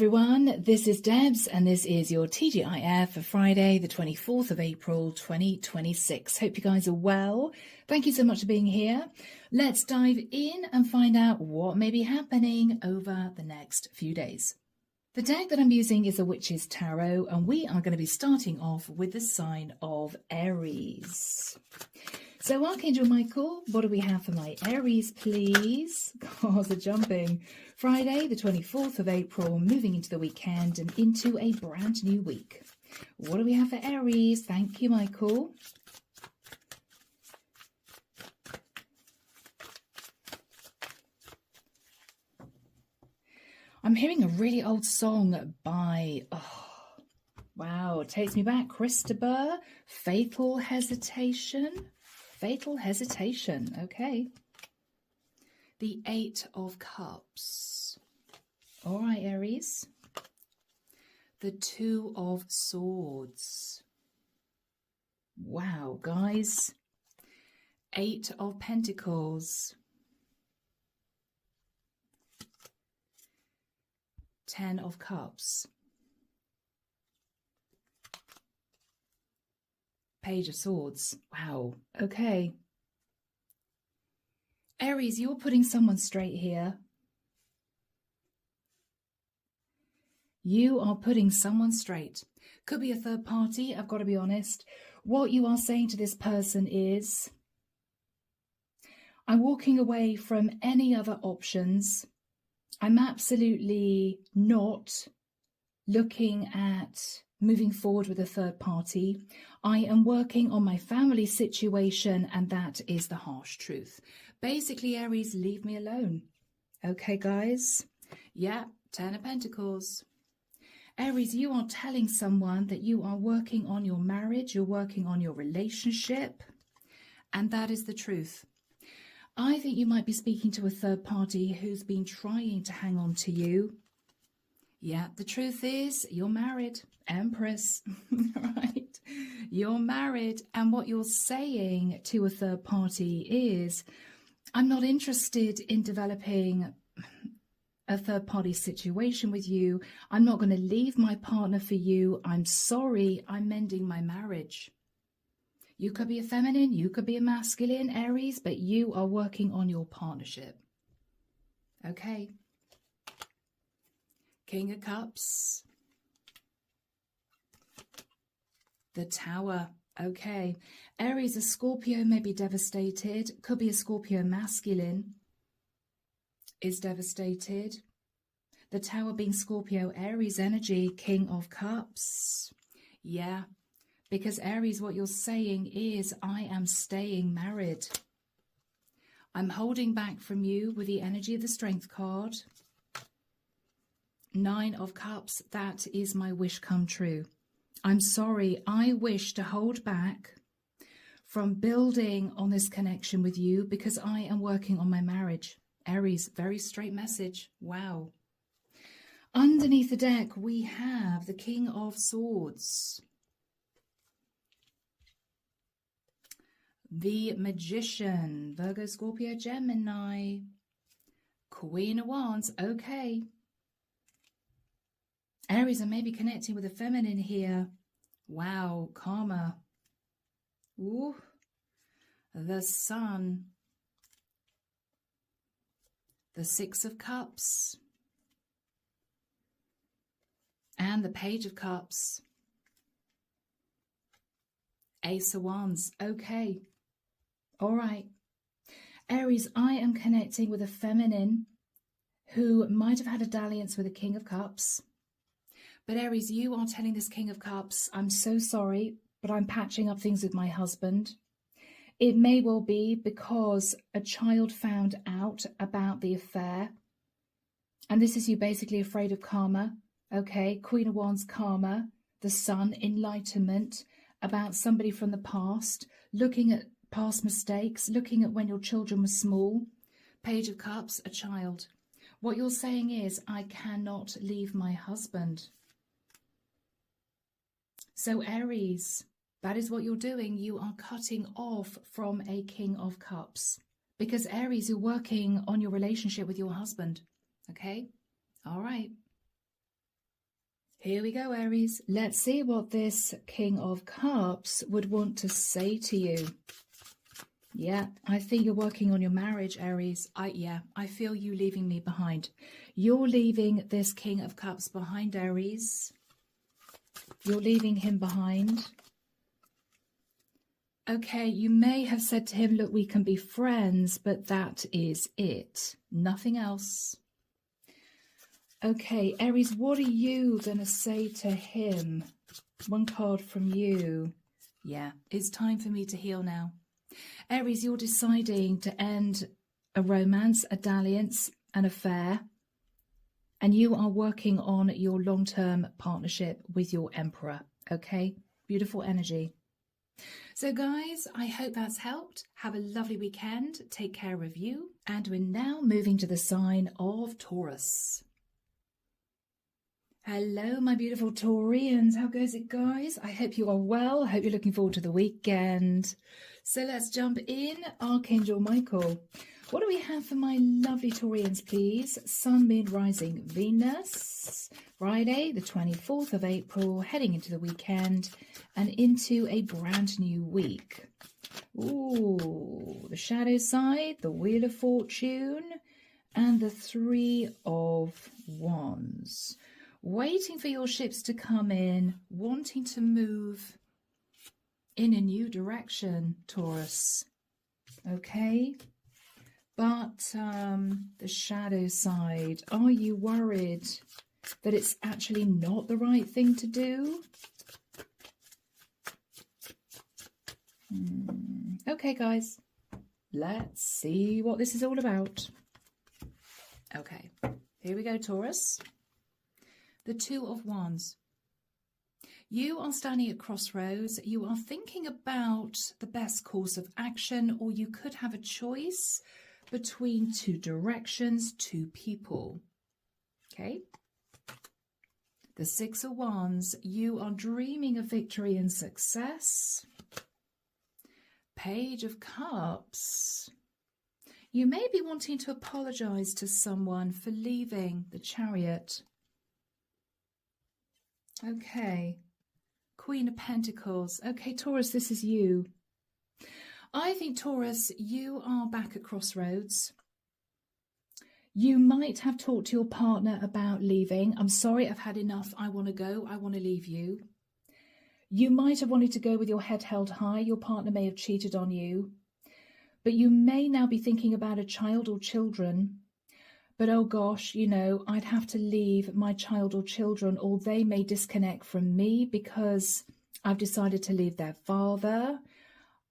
everyone, this is Debs and this is your T.G.I.F for Friday the 24th of April 2026. Hope you guys are well. Thank you so much for being here. Let's dive in and find out what may be happening over the next few days. The deck that I'm using is a Witch's Tarot, and we are going to be starting off with the sign of Aries. So Archangel Michael, what do we have for my Aries, please? Cards are jumping. Friday, the 24th of April, moving into the weekend and into a brand new week. What do we have for Aries? Thank you, Michael. I'm hearing a really old song by, wow, it takes me back. Christopher, Fatal Hesitation. Fatal Hesitation, okay. The Eight of Cups. All right, Aries. The Two of Swords. Wow, guys. Eight of Pentacles. 10 of Cups. Page of Swords. Wow. Okay. Aries, you're putting someone straight here. You are putting someone straight. Could be a third party, I've got to be honest. What you are saying to this person is, I'm walking away from any other options. I'm absolutely not looking at moving forward with a third party. I am working on my family situation, and that is the harsh truth. Basically, Aries, leave me alone. Okay, guys? Yeah, 10 of Pentacles. Aries, you are telling someone that you are working on your marriage, you're working on your relationship, and that is the truth. I think you might be speaking to a third party who's been trying to hang on to you. Yeah, the truth is you're married, Empress, right? You're married, and what you're saying to a third party is, I'm not interested in developing a third party situation with you. I'm not going to leave my partner for you. I'm sorry, I'm mending my marriage. You could be a feminine, you could be a masculine, Aries, but you are working on your partnership. Okay. King of Cups. The Tower. Okay. Aries, a Scorpio may be devastated. Could be a Scorpio masculine is devastated. The Tower being Scorpio, Aries energy, King of Cups. Yeah. Because Aries, what you're saying is, I am staying married. I'm holding back from you with the energy of the Strength card. 9 of Cups, that is my wish come true. I'm sorry, I wish to hold back from building on this connection with you because I am working on my marriage. Aries, very straight message. Wow. Underneath the deck, we have the King of Swords. The Magician, Virgo, Scorpio, Gemini, Queen of Wands, okay. Aries, I may be connecting with a feminine here. Wow, Karma. Ooh, the Sun. The Six of Cups. And the Page of Cups. Ace of Wands, okay. All right. Aries, I am connecting with a feminine who might have had a dalliance with a King of Cups. But Aries, you are telling this King of Cups, I'm so sorry, but I'm patching up things with my husband. It may well be because a child found out about the affair. And this is you basically afraid of karma. Okay, Queen of Wands, karma. The Sun, enlightenment about somebody from the past. Looking at past mistakes. Looking at when your children were small. Page of Cups, a child. What you're saying is, I cannot leave my husband. So Aries, that is what you're doing. You are cutting off from a King of Cups. Because Aries, you're working on your relationship with your husband. Okay? All right. Here we go, Aries. Let's see what this King of Cups would want to say to you. Yeah, I think you're working on your marriage, Aries. I feel you leaving me behind. You're leaving this King of Cups behind, Aries. You're leaving him behind. Okay, you may have said to him, look, we can be friends, but that is it. Nothing else. Okay, Aries, what are you going to say to him? One card from you. Yeah, it's time for me to heal now. Aries, you're deciding to end a romance, a dalliance, an affair, and you are working on your long-term partnership with your Emperor, okay? Beautiful energy. So guys, I hope that's helped. Have a lovely weekend. Take care of you. And we're now moving to the sign of Taurus. Hello, my beautiful Taurians. How goes it, guys? I hope you are well. I hope you're looking forward to the weekend. So let's jump in. Archangel Michael. What do we have for my lovely Taurians, please? Sun, Moon, Rising, Venus. Friday, the 24th of April, heading into the weekend and into a brand new week. Ooh, the shadow side, the Wheel of Fortune, and the Three of Wands. Waiting for your ships to come in, wanting to move in a new direction, Taurus. Okay? But the shadow side, are you worried that it's actually not the right thing to do? Okay, guys, let's see what this is all about. Okay, here we go, Taurus. The Two of Wands. You are standing at crossroads. You are thinking about the best course of action, or you could have a choice between two directions, two people. Okay? The Six of Wands. You are dreaming of victory and success. Page of Cups. You may be wanting to apologize to someone for leaving the Chariot. Okay. Queen of Pentacles. Okay, Taurus, this is you. I think, Taurus, you are back at crossroads. You might have talked to your partner about leaving. I'm sorry, I've had enough. I want to go. I want to leave you. You might have wanted to go with your head held high. Your partner may have cheated on you. But you may now be thinking about a child or children. But oh gosh, you know, I'd have to leave my child or children, or they may disconnect from me because I've decided to leave their father.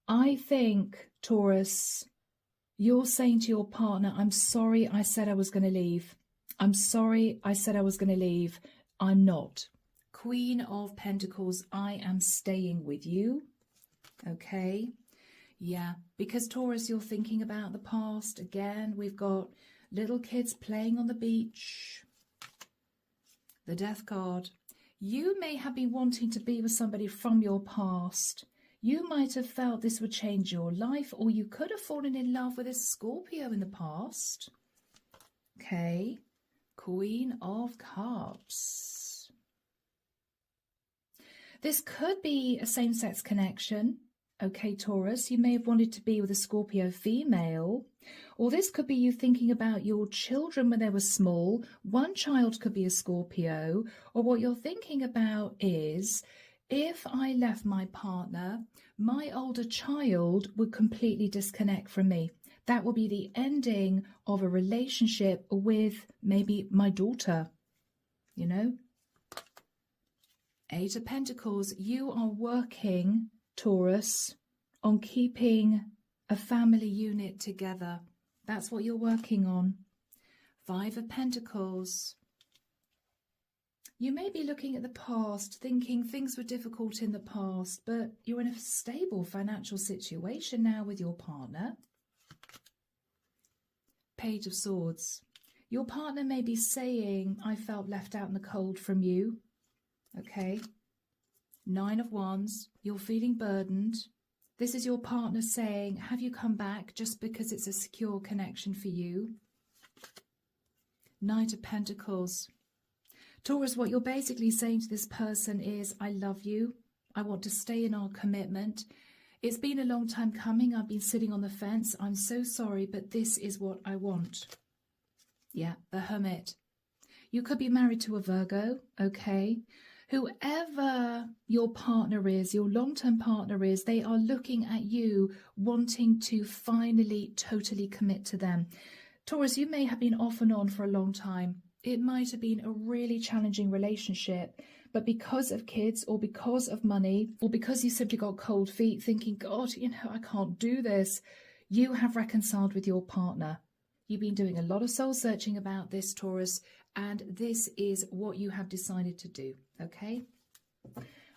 I think, Taurus, you're saying to your partner, I'm sorry I said I was going to leave. I'm sorry I said I was going to leave. I'm not. Queen of Pentacles, I am staying with you. Okay. Yeah, because Taurus, you're thinking about the past. Again, we've got little kids playing on the beach. The Death card. You may have been wanting to be with somebody from your past. You might have felt this would change your life, or you could have fallen in love with a Scorpio in the past. Okay. Queen of Cups. This could be a same-sex connection. Okay, Taurus, you may have wanted to be with a Scorpio female, or this could be you thinking about your children when they were small. One child could be a Scorpio, or what you're thinking about is, if I left my partner, my older child would completely disconnect from me. That will be the ending of a relationship with maybe my daughter, you know. Eight of Pentacles, you are working, Taurus, on keeping a family unit together. That's what you're working on. Five of Pentacles. You may be looking at the past, thinking things were difficult in the past, but you're in a stable financial situation now with your partner. Page of Swords. Your partner may be saying, I felt left out in the cold from you. Okay. Nine of Wands. You're feeling burdened. This is your partner saying, have you come back just because it's a secure connection for you? Knight of Pentacles. Taurus, what you're basically saying to this person is, I love you. I want to stay in our commitment. It's been a long time coming. I've been sitting on the fence. I'm so sorry, but this is what I want. Yeah, the Hermit. You could be married to a Virgo, okay? Whoever your partner is, your long-term partner is, they are looking at you wanting to finally totally commit to them. Taurus, you may have been off and on for a long time. It might have been a really challenging relationship, but because of kids or because of money or because you simply got cold feet thinking, God, you know, I can't do this, you have reconciled with your partner. You've been doing a lot of soul searching about this, Taurus, and this is what you have decided to do, okay?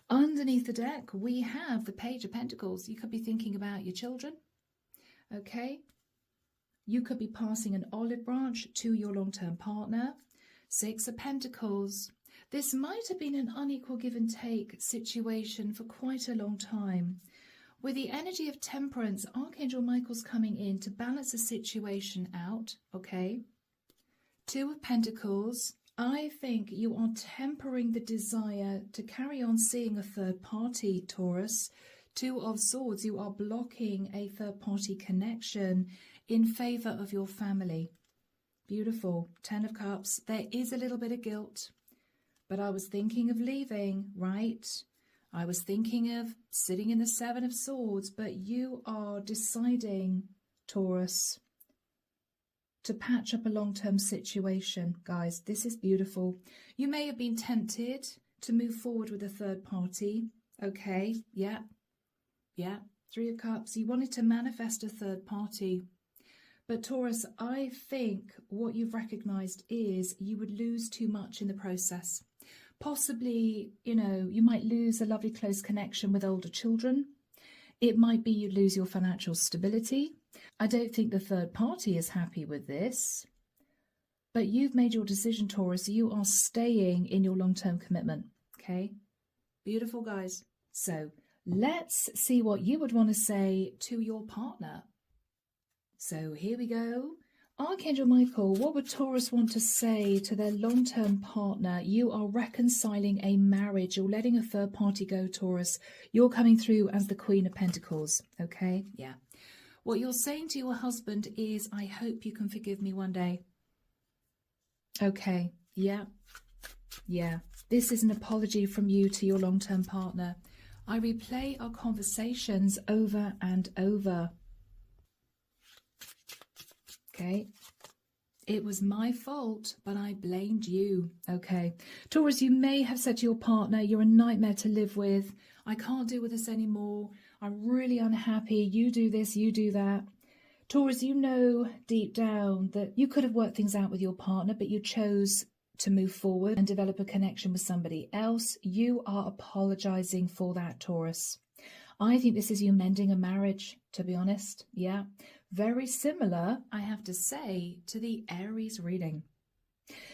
Underneath the deck, we have the Page of Pentacles. You could be thinking about your children, okay? You could be passing an olive branch to your long-term partner. Six of Pentacles. This might have been an unequal give and take situation for quite a long time. With the energy of Temperance, Archangel Michael's coming in to balance the situation out, okay? Two of Pentacles. I think you are tempering the desire to carry on seeing a third party, Taurus. Two of Swords. You are blocking a third party connection in favour of your family. Beautiful. Ten of Cups. There is a little bit of guilt, but I was thinking of leaving, right? I was thinking of sitting in the Seven of Swords, but you are deciding, Taurus, to patch up a long-term situation. Guys, this is beautiful. You may have been tempted to move forward with a third party. Okay, yeah. Three of Cups. You wanted to manifest a third party. But Taurus, I think what you've recognized is you would lose too much in the process. Possibly, you know, you might lose a lovely close connection with older children. It might be you lose your financial stability. I don't think the third party is happy with this. But you've made your decision, Taurus. You are staying in your long-term commitment. Okay? Beautiful, guys. So let's see what you would want to say to your partner. So here we go. Archangel Michael, what would Taurus want to say to their long-term partner? You are reconciling a marriage. You're letting a third party go, Taurus. You're coming through as the Queen of Pentacles, okay? Yeah. What you're saying to your husband is, I hope you can forgive me one day. Okay, yeah. This is an apology from you to your long-term partner. I replay our conversations over and over. Okay, it was my fault, but I blamed you. Okay, Taurus, you may have said to your partner, you're a nightmare to live with. I can't deal with this anymore. I'm really unhappy. You do this, you do that. Taurus, you know deep down that you could have worked things out with your partner, but you chose to move forward and develop a connection with somebody else. You are apologizing for that, Taurus. I think this is you mending a marriage, to be honest. Yeah. Very similar, I have to say, to the Aries reading.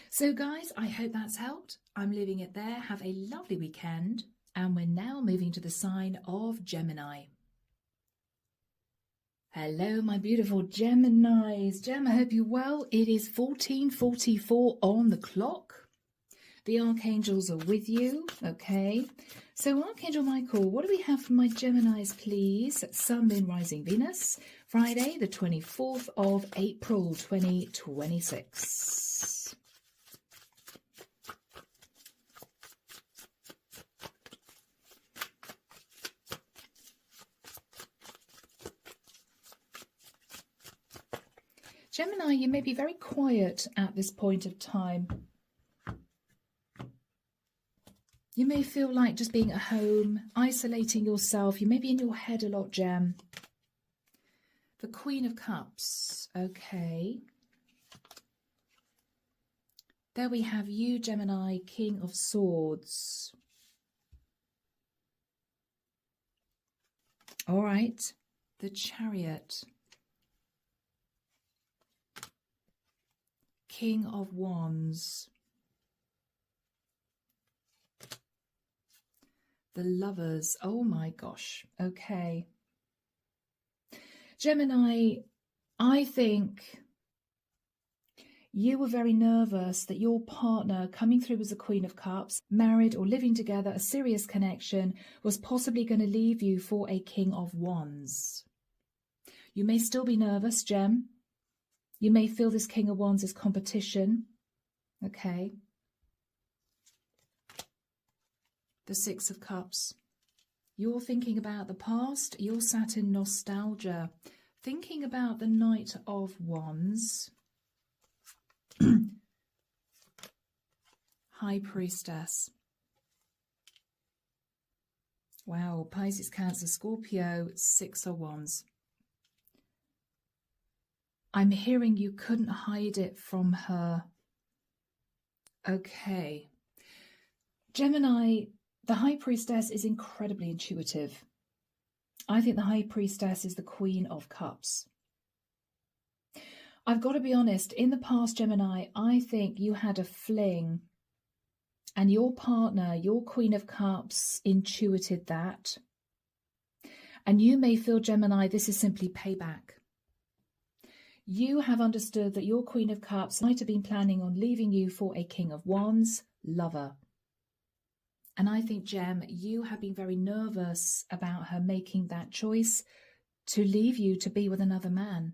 So guys, I hope that's helped. I'm leaving it there. Have a lovely weekend. And we're now moving to the sign of Gemini. Hello, my beautiful Geminis. Gem, I hope you're well. It is 14:44 on the clock. The Archangels are with you. Okay. So Archangel Michael, what do we have for my Geminis, please? Sun, Moon, Rising, Venus. Friday, the 24th of April, 2026. Gemini, you may be very quiet at this point of time. You may feel like just being at home, isolating yourself. You may be in your head a lot, Gem. The Queen of Cups. Okay. There we have you, Gemini, King of Swords. All right. The Chariot. King of Wands. The Lovers. Oh my gosh. Okay. Gemini, I think You were very nervous that your partner, coming through as a Queen of Cups, married or living together, a serious connection, was possibly going to leave you for a King of Wands. You may still be nervous, Gem. You may feel this King of Wands is competition. Okay. The Six of Cups. You're thinking about the past. You're sat in nostalgia. Thinking about the Knight of Wands. High Priestess. Wow, Pisces, Cancer, Scorpio, Six of Wands. I'm hearing you couldn't hide it from her. Okay. Gemini, the High Priestess is incredibly intuitive. I think the High Priestess is the Queen of Cups. I've got to be honest, in the past, Gemini, I think you had a fling and your partner, your Queen of Cups, intuited that. And you may feel, Gemini, this is simply payback. You have understood that your Queen of Cups might have been planning on leaving you for a King of Wands lover. And I think, Gem, you have been very nervous about her making that choice to leave you to be with another man.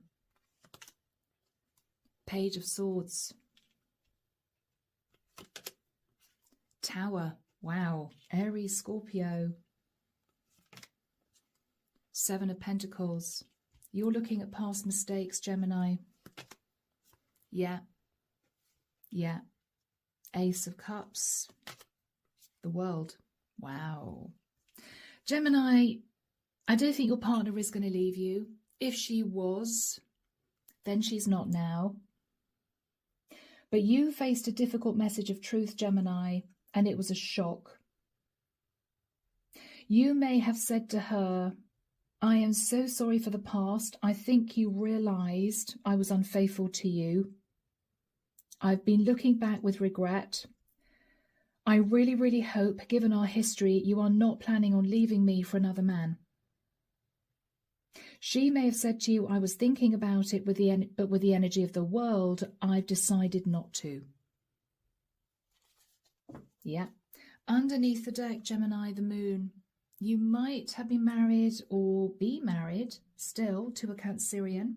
Page of Swords. Tower. Wow. Aries, Scorpio. Seven of Pentacles. You're looking at past mistakes, Gemini. Yeah. Yeah. Ace of Cups. The World. Wow. Gemini, I don't think your partner is going to leave you. If she was, then she's not now. But you faced a difficult message of truth, Gemini, and it was a shock. You may have said to her, I am so sorry for the past. I think you realized I was unfaithful to you. I've been looking back with regret. I really, really hope, given our history, you are not planning on leaving me for another man. She may have said to you, I was thinking about it, but with the energy of the world, I've decided not to. Yeah. Underneath the deck, Gemini, the Moon. You might have been married or be married still to a Cancerian.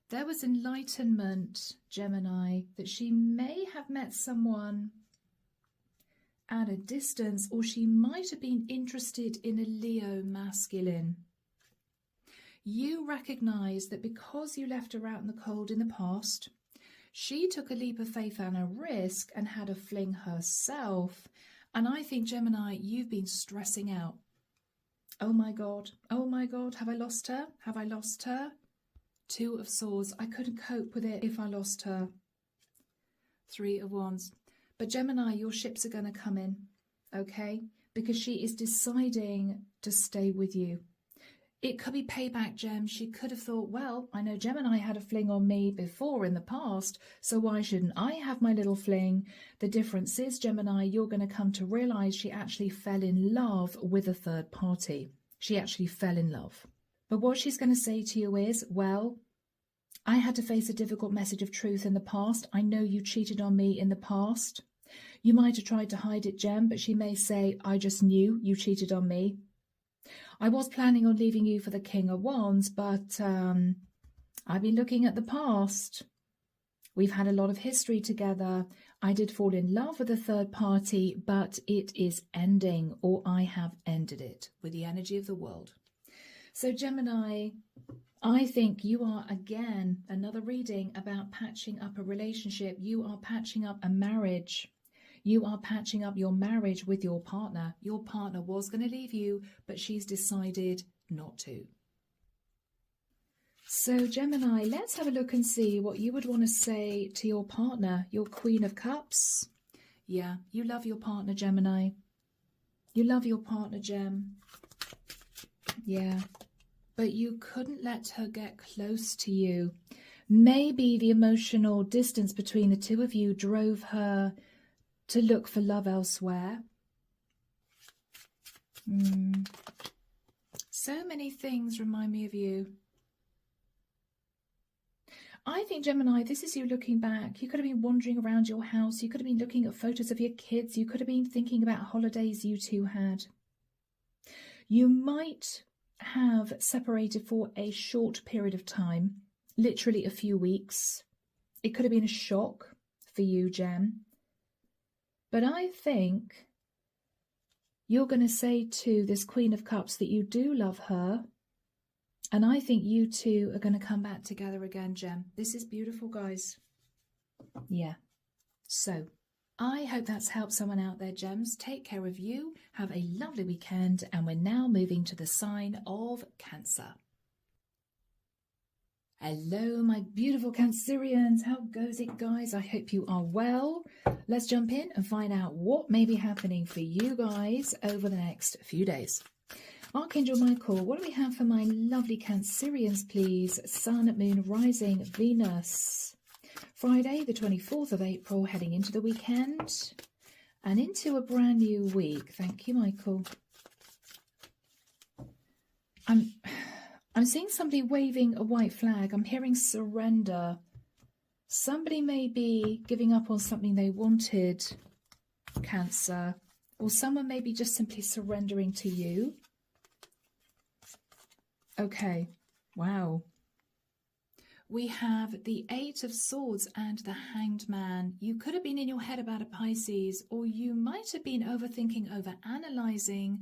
There was enlightenment, Gemini, that she may have met someone at a distance, or she might have been interested in a Leo masculine. You recognize that because you left her out in the cold in the past, she took a leap of faith and a risk and had a fling herself. And I think, Gemini, you've been stressing out. Oh my God, have I lost her? Have I lost her? Two of Swords, I couldn't cope with it if I lost her. Three of Wands. But Gemini, your ships are going to come in, okay? Because she is deciding to stay with you. It could be payback, Gem. She could have thought, well, I know Gemini had a fling on me before in the past, so why shouldn't I have my little fling? The difference is, Gemini, you're going to come to realize she actually fell in love with a third party. She actually fell in love. But what she's going to say to you is, well, I had to face a difficult message of truth in the past. I know you cheated on me in the past. You might have tried to hide it, Gem, but she may say, I just knew you cheated on me. I was planning on leaving you for the King of Wands, but I've been looking at the past. We've had a lot of history together. I did fall in love with a third party, but it is ending, or I have ended it with the energy of the world. So Gemini, I think you are, again, another reading about patching up a relationship. You are patching up a marriage. You are patching up your marriage with your partner. Your partner was going to leave you, but she's decided not to. So Gemini, let's have a look and see what you would want to say to your partner, your Queen of Cups. Yeah, you love your partner, Gemini. You love your partner, Gem. Yeah, but you couldn't let her get close to you. Maybe the emotional distance between the two of you drove her to look for love elsewhere. So many things remind me of you. I think, Gemini, this is you looking back. You could have been wandering around your house. You could have been looking at photos of your kids. You could have been thinking about holidays you two had. You might have separated for a short period of time, literally a few weeks. It could have been a shock for you, Gem. But I think you're going to say to this Queen of Cups that you do love her. And I think you two are going to come back together again, Gem. This is beautiful, guys. Yeah. So I hope that's helped someone out there, Gems. Take care of you. Have a lovely weekend. And we're now moving to the sign of Cancer. Hello, my beautiful Cancerians. How goes it, guys? I hope you are well. Let's jump in and find out what may be happening for you guys over the next few days. Archangel Michael, what do we have for my lovely Cancerians, please? Sun, Moon, Rising, Venus. Friday, the 24th of April, heading into the weekend and into a brand new week. Thank you, Michael. I'm seeing somebody waving a white flag. I'm hearing surrender. Somebody may be giving up on something they wanted, Cancer, or someone may be just simply surrendering to you. Okay, wow. We have the Eight of Swords and the Hanged Man. You could have been in your head about a Pisces, or you might have been overthinking, overanalyzing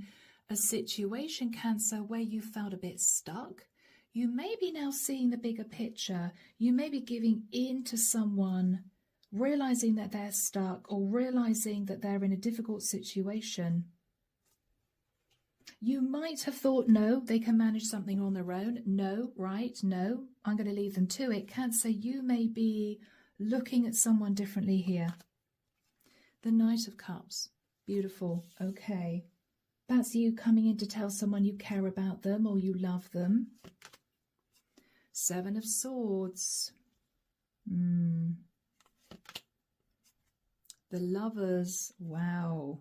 a situation, Cancer, where you felt a bit stuck. You may be now seeing the bigger picture. You may be giving in to someone, realizing that they're stuck or realizing that they're in a difficult situation. You might have thought, no, they can manage something on their own. No, right? No, I'm going to leave them to it. Cancer, you may be looking at someone differently here. The Knight of Cups. Beautiful. Okay. That's you coming in to tell someone you care about them or you love them. Seven of Swords. The Lovers. Wow.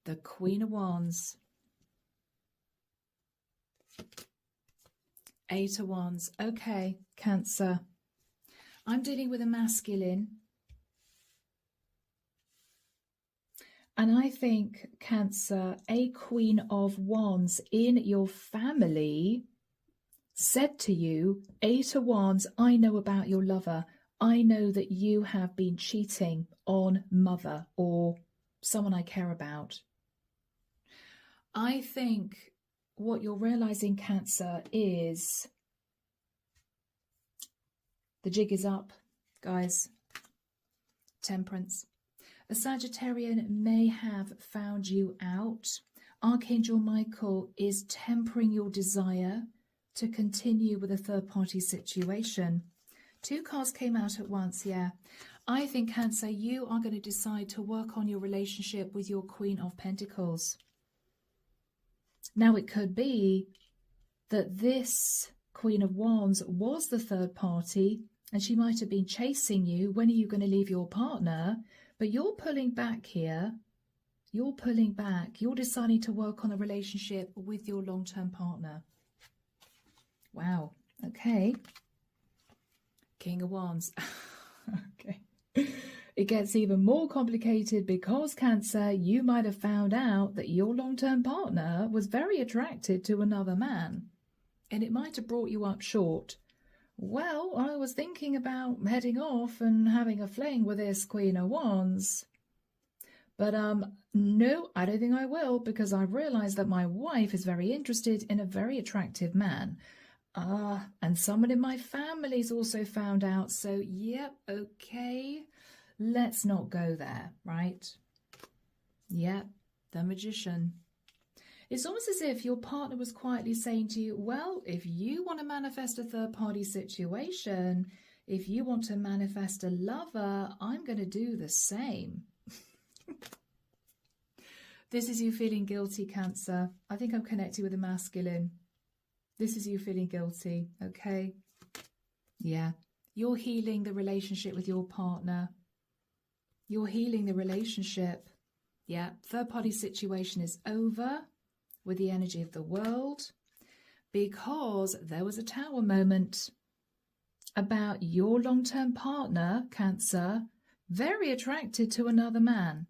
The Queen of Wands. Eight of Wands. Okay, Cancer. I'm dealing with a masculine. And I think, Cancer, a Queen of Wands in your family said to you, Eight of Wands, I know about your lover. I know that you have been cheating on mother or someone I care about. I think what you're realizing, Cancer, is the jig is up, guys. Temperance. A Sagittarian may have found you out. Archangel Michael is tempering your desire to continue with a third-party situation. Two cards came out at once, yeah. I think, Cancer, you are going to decide to work on your relationship with your Queen of Pentacles. Now, it could be that this Queen of Wands was the third party and she might have been chasing you. When are you going to leave your partner? But you're pulling back here. You're pulling back. You're deciding to work on a relationship with your long-term partner. Wow. Okay. King of Wands. Okay. It gets even more complicated because, Cancer, you might have found out that your long-term partner was very attracted to another man. And it might have brought you up short. Well, I was thinking about heading off and having a fling with this Queen of Wands. But no, I don't think I will, because I've realized that my wife is very interested in a very attractive man. And someone in my family's also found out. So, yep, okay. Let's not go there, right? Yep, the Magician. It's almost as if your partner was quietly saying to you, well, if you want to manifest a third-party situation, if you want to manifest a lover, I'm going to do the same. This is you feeling guilty, Cancer. I think I'm connected with a masculine. This is you feeling guilty, okay? Yeah. You're healing the relationship with your partner. You're healing the relationship. Yeah. Third-party situation is over with the energy of the world. because there was a Tower moment about your long-term partner, Cancer, very attracted to another man.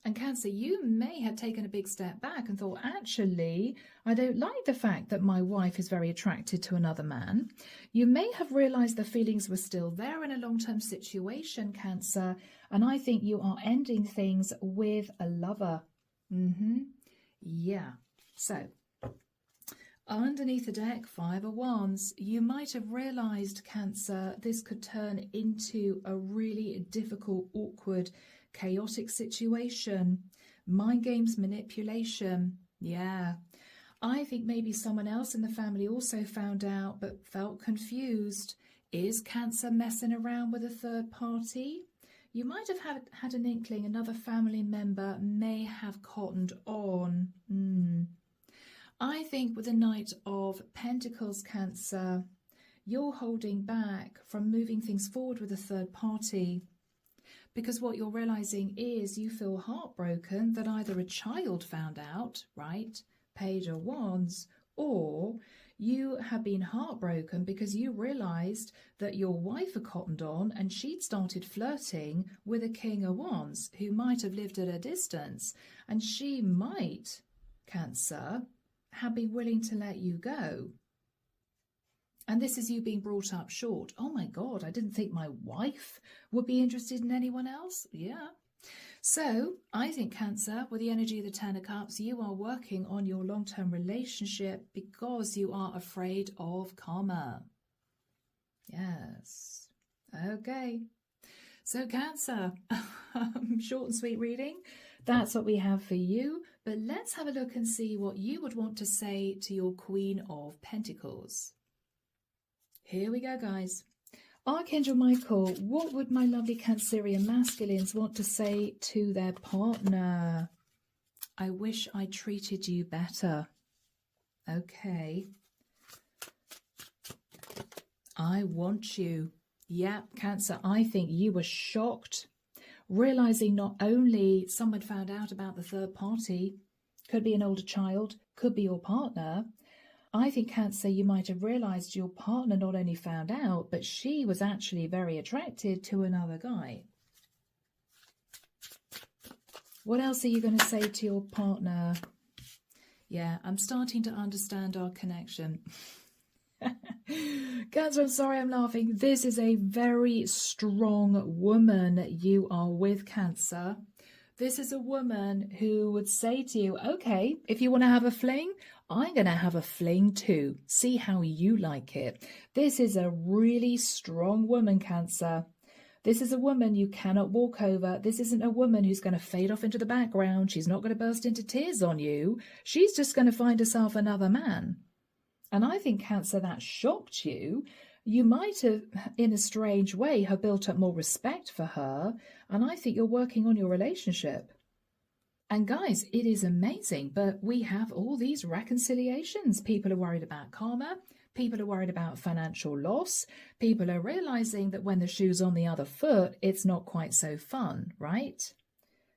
And Cancer, you may have taken a big step back and thought, actually, I don't like the fact that my wife is very attracted to another man. You may have realized the feelings were still there in a long-term situation, Cancer, and I think you are ending things with a lover. Yeah. So, underneath the deck, 5 of Wands, you might have realized, Cancer, this could turn into a really difficult, awkward, chaotic situation. Mind games, manipulation. Yeah. I think maybe someone else in the family also found out but felt confused. Is Cancer messing around with a third party? You might have had an inkling another family member may have cottoned on. I think with the Knight of Pentacles, Cancer, you're holding back from moving things forward with a third party. Because what you're realizing is you feel heartbroken that either a child found out, right, Page of Wands, or you have been heartbroken because you realized that your wife had cottoned on and she'd started flirting with a King of Wands who might have lived at a distance, and she might, Cancer, have been willing to let you go. And this is you being brought up short. Oh my God, I didn't think my wife would be interested in anyone else. Yeah. So I think, Cancer, with the energy of the 10 of Cups, you are working on your long-term relationship because you are afraid of karma. Yes. Okay. So Cancer, short and sweet reading. That's what we have for you. But let's have a look and see what you would want to say to your Queen of Pentacles. Here we go, guys. Archangel Michael, what would my lovely Cancerian masculines want to say to their partner? I wish I treated you better. Okay. I want you. Yeah, Cancer, I think you were shocked, realizing not only someone found out about the third party, could be an older child, could be your partner. I think, Cancer, you might have realized your partner not only found out, but she was actually very attracted to another guy. What else are you going to say to your partner? Yeah, I'm starting to understand our connection. Cancer, I'm sorry I'm laughing. This is a very strong woman you are with, Cancer. This is a woman who would say to you, okay, if you want to have a fling, I'm going to have a fling too. See how you like it. This is a really strong woman, Cancer. This is a woman you cannot walk over. This isn't a woman who's going to fade off into the background. She's not going to burst into tears on you. She's just going to find herself another man. And I think, Cancer, that shocked you. You might have, in a strange way, have built up more respect for her. And I think you're working on your relationship. And guys, it is amazing, but we have all these reconciliations. People are worried about karma. People are worried about financial loss. People are realizing that when the shoe's on the other foot, it's not quite so fun, right?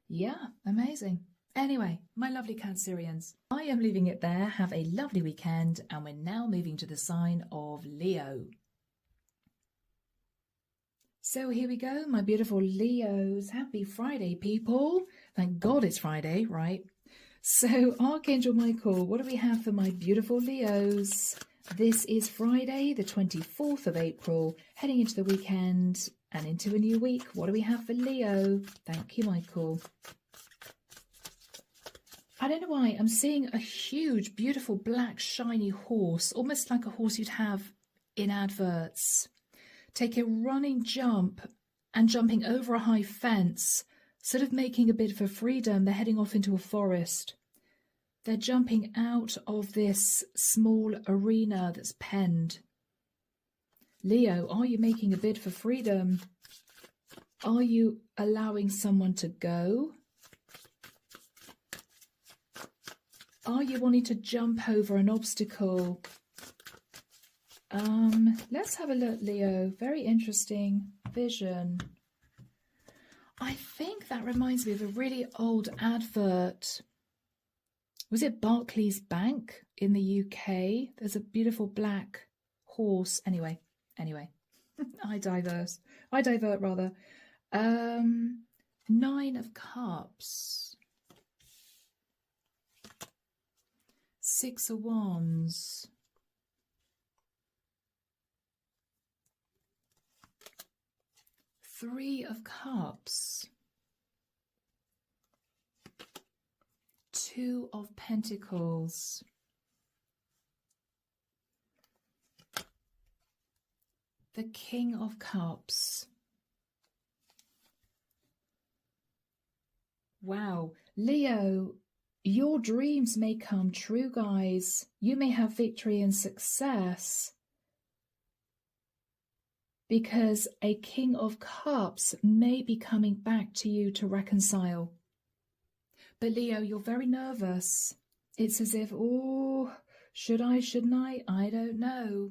Yeah, amazing. Anyway, my lovely Cancerians, I am leaving it there. Have a lovely weekend. And we're now moving to the sign of Leo. So here we go, my beautiful Leos. Happy Friday, people. Thank God it's Friday, right? So Archangel Michael, what do we have for my beautiful Leos? This is Friday, the 24th of April, heading into the weekend and into a new week. What do we have for Leo? Thank you, Michael. I don't know why, I'm seeing a huge, beautiful, black, shiny horse, almost like a horse you'd have in adverts. Take a running jump and jumping over a high fence, sort of making a bid for freedom. They're heading off into a forest. They're jumping out of this small arena that's penned. Leo, are you making a bid for freedom? Are you allowing someone to go? Are you wanting to jump over an obstacle? Let's have a look, Leo. Very interesting vision. I think that reminds me of a really old advert Was it Barclays Bank in the UK? There's a beautiful black horse. Anyway. I divert rather. 9 of Cups. 6 of Wands. 3 of Cups. 2 of Pentacles. The King of Cups. Wow. Leo, your dreams may come true, guys. You may have victory and success because a King of Cups may be coming back to you to reconcile. But Leo, you're very nervous. It's as if, oh, should I, shouldn't I? I don't know.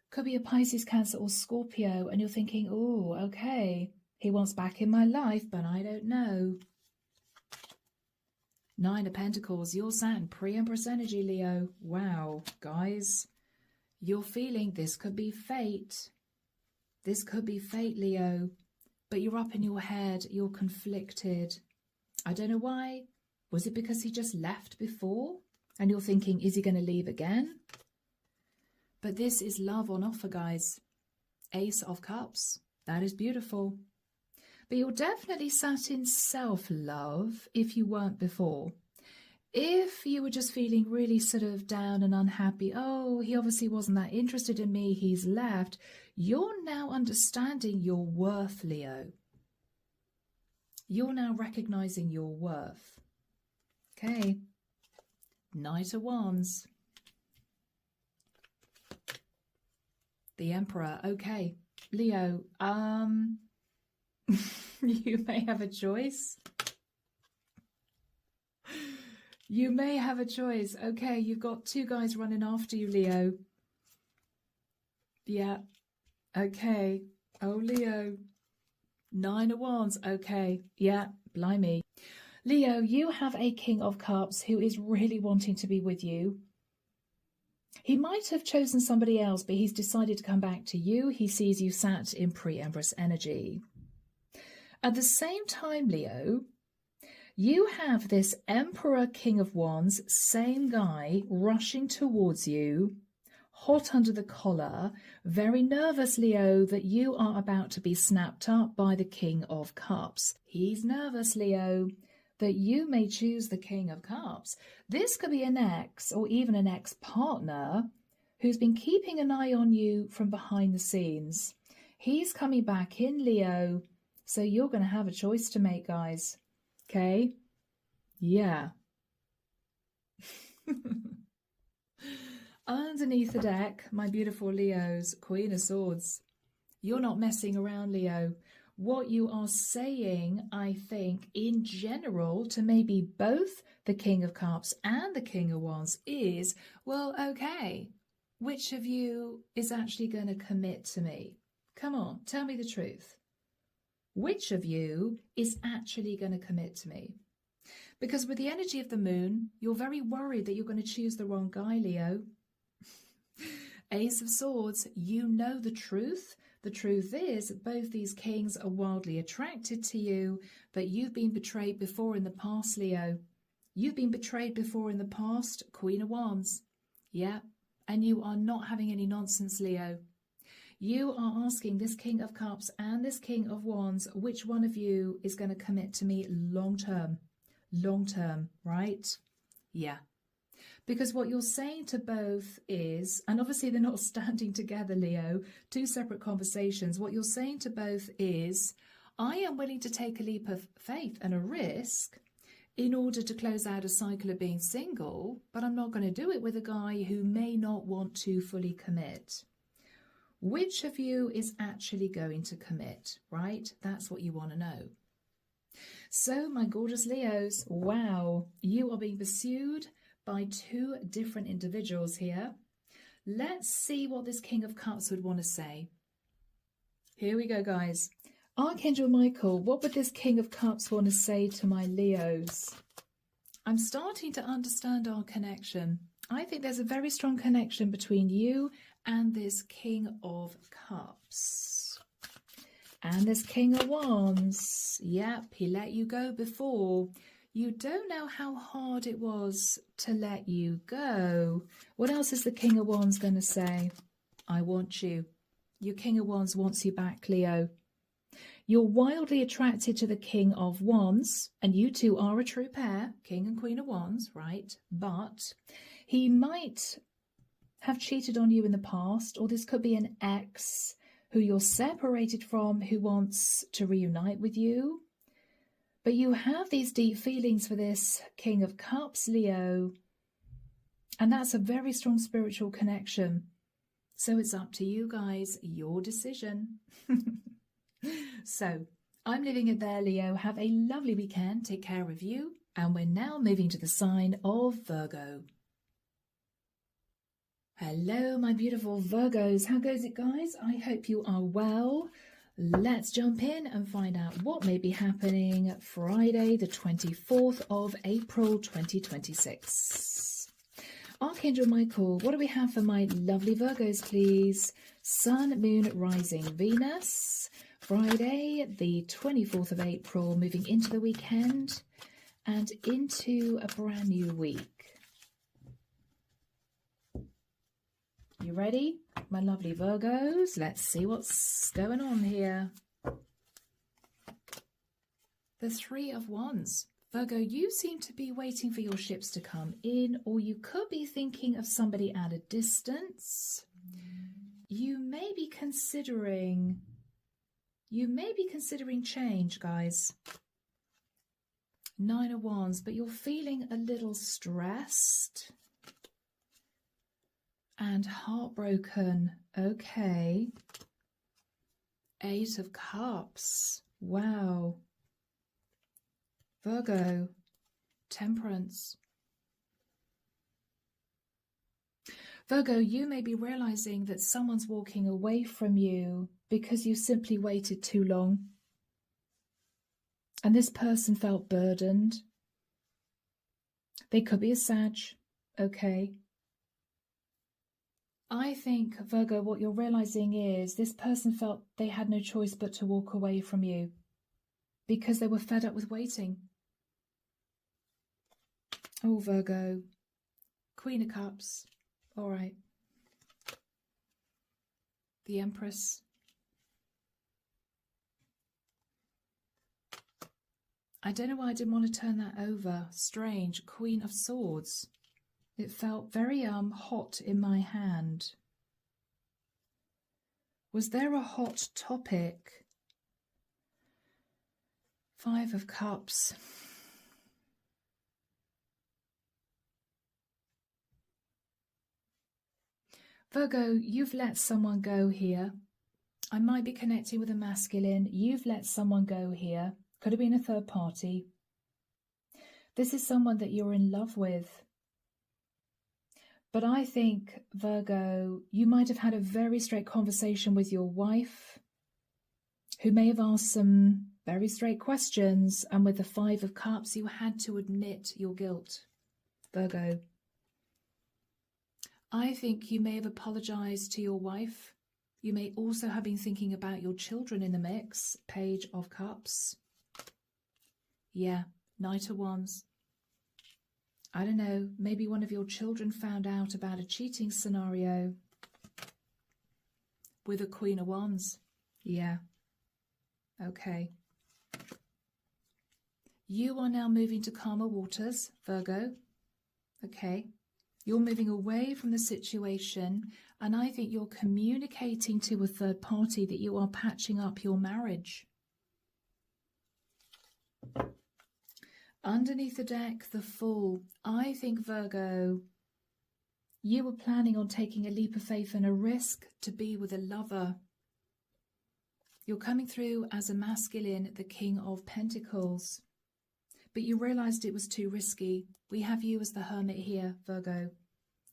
Could be a Pisces, Cancer or Scorpio, and you're thinking, oh, okay, he wants back in my life, but I don't know. 9 of Pentacles, your Saturn, pre-Empress energy, Leo. Wow, guys, you're feeling this could be fate. This could be fate, Leo. But you're up in your head, you're conflicted. I don't know why. Was it because he just left before? And you're thinking, is he going to leave again? But this is love on offer, guys. Ace of Cups. That is beautiful. But you're definitely sat in self-love if you weren't before. If you were just feeling really sort of down and unhappy, oh, he obviously wasn't that interested in me, he's left, you're now understanding your worth, Leo. You're now recognizing your worth. Okay. Knight of Wands. The Emperor. Okay. Leo, you may have a choice. You may have a choice. Okay, you've got 2 guys running after you, Leo. Yeah. Okay. Oh, Leo. 9 of Wands. Okay. Yeah. Blimey. Leo, you have a King of Cups who is really wanting to be with you. He might have chosen somebody else, but he's decided to come back to you. He sees you sat in pre-Empress energy. At the same time, Leo, you have this Emperor King of Wands, same guy, rushing towards you, hot under the collar, very nervous, Leo, that you are about to be snapped up by the King of Cups. He's nervous, Leo, that you may choose the King of Cups. This could be an ex or even an ex-partner who's been keeping an eye on you from behind the scenes. He's coming back in, Leo, so you're going to have a choice to make, guys. Okay? Yeah. Underneath the deck, my beautiful Leos, Queen of Swords. You're not messing around, Leo. What you are saying, I think, in general, to maybe both the King of Cups and the King of Wands is, well, okay, which of you is actually going to commit to me? Come on, tell me the truth. Which of you is actually going to commit to me? Because with the energy of the moon, you're very worried that you're going to choose the wrong guy, Leo. Ace of Swords, you know the truth. The truth is both these kings are wildly attracted to you, but you've been betrayed before in the past, Leo. You've been betrayed before in the past, Queen of Wands. Yeah, and you are not having any nonsense, Leo. You are asking this King of Cups and this King of Wands, which one of you is going to commit to me long term? Long term, right? Yeah. Because what you're saying to both is, and obviously they're not standing together, Leo, 2 separate conversations. What you're saying to both is, I am willing to take a leap of faith and a risk in order to close out a cycle of being single, but I'm not going to do it with a guy who may not want to fully commit. Which of you is actually going to commit, right? That's what you want to know. So, my gorgeous Leos, wow, you are being pursued by 2 different individuals here. Let's see what this King of Cups would want to say. Here we go, guys. Archangel Michael, what would this King of Cups want to say to my Leos? I'm starting to understand our connection. I think there's a very strong connection between you and this King of Cups. And this King of Wands. Yep, he let you go before. You don't know how hard it was to let you go. What else is the King of Wands going to say? I want you. Your King of Wands wants you back, Leo. You're wildly attracted to the King of Wands, and you two are a true pair, King and Queen of Wands, right? But he might have cheated on you in the past, or this could be an ex who you're separated from who wants to reunite with you. But you have these deep feelings for this King of Cups, Leo, and that's a very strong spiritual connection. So it's up to you guys, your decision. So I'm leaving it there, Leo. Have a lovely weekend. Take care of you. And we're now moving to the sign of Virgo. Hello, my beautiful Virgos. How goes it, guys? I hope you are well. Let's jump in and find out what may be happening Friday, the 24th of April, 2026. Archangel Michael, what do we have for my lovely Virgos, please? Sun, Moon, Rising, Venus. Friday, the 24th of April, moving into the weekend and into a brand new week. You ready, my lovely Virgos? Let's see what's going on here. The Three of Wands. Virgo, you seem to be waiting for your ships to come in, or you could be thinking of somebody at a distance. You may be considering change, guys. Nine of Wands, but you're feeling a little stressed and heartbroken. Okay. Eight of Cups. Wow. Virgo, Temperance. Virgo, you may be realizing that someone's walking away from you because you simply waited too long. And this person felt burdened. They could be a Sag, okay. I think, Virgo, what you're realizing is this person felt they had no choice but to walk away from you because they were fed up with waiting. Oh, Virgo, Queen of Cups, all right. The Empress. I don't know why I didn't want to turn that over. Strange. Queen of Swords. It felt very hot in my hand. Was there a hot topic? Five of Cups. Virgo, you've let someone go here. I might be connecting with a masculine. You've let someone go here. Could have been a third party. This is someone that you're in love with. But I think, Virgo, you might have had a very straight conversation with your wife, who may have asked some very straight questions, and with the Five of Cups, you had to admit your guilt, Virgo. I think you may have apologized to your wife. You may also have been thinking about your children in the mix, Page of Cups. Yeah, Knight of Wands. I don't know, maybe one of your children found out about a cheating scenario with a Queen of Wands. Yeah, okay. You are now moving to calmer waters, Virgo. Okay. You're moving away from the situation, and I think you're communicating to a third party that you are patching up your marriage. Underneath the deck, the Fool. I think, Virgo, you were planning on taking a leap of faith and a risk to be with a lover. You're coming through as a masculine, the King of Pentacles. But you realized it was too risky. We have you as the Hermit here, Virgo.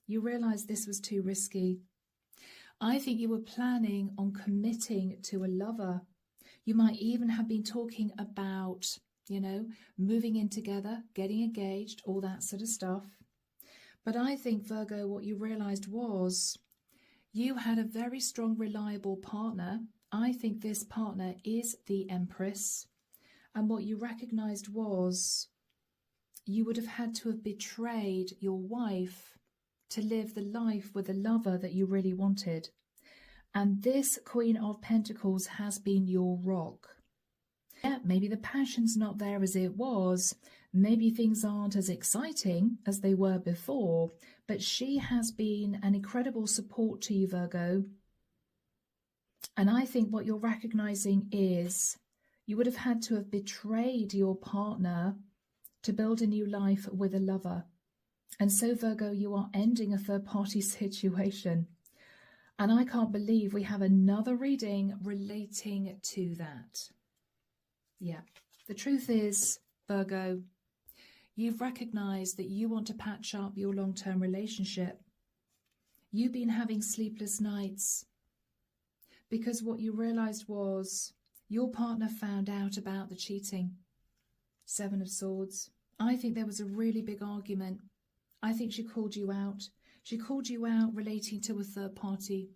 You realized this was too risky. I think you were planning on committing to a lover. You might even have been talking about you know, moving in together, getting engaged, all that sort of stuff. But I think, Virgo, what you realized was you had a very strong, reliable partner. I think this partner is the Empress. And what you recognized was you would have had to have betrayed your wife to live the life with the lover that you really wanted. And this Queen of Pentacles has been your rock. Yeah, maybe the passion's not there as it was. Maybe things aren't as exciting as they were before. But she has been an incredible support to you, Virgo. And I think what you're recognizing is you would have had to have betrayed your partner to build a new life with a lover. And so, Virgo, you are ending a third-party situation. And I can't believe we have another reading relating to that. Yeah, the truth is, Virgo, you've recognized that you want to patch up your long-term relationship. You've been having sleepless nights because what you realized was your partner found out about the cheating. Seven of Swords. I think there was a really big argument. I think she called you out. She called you out relating to a third party.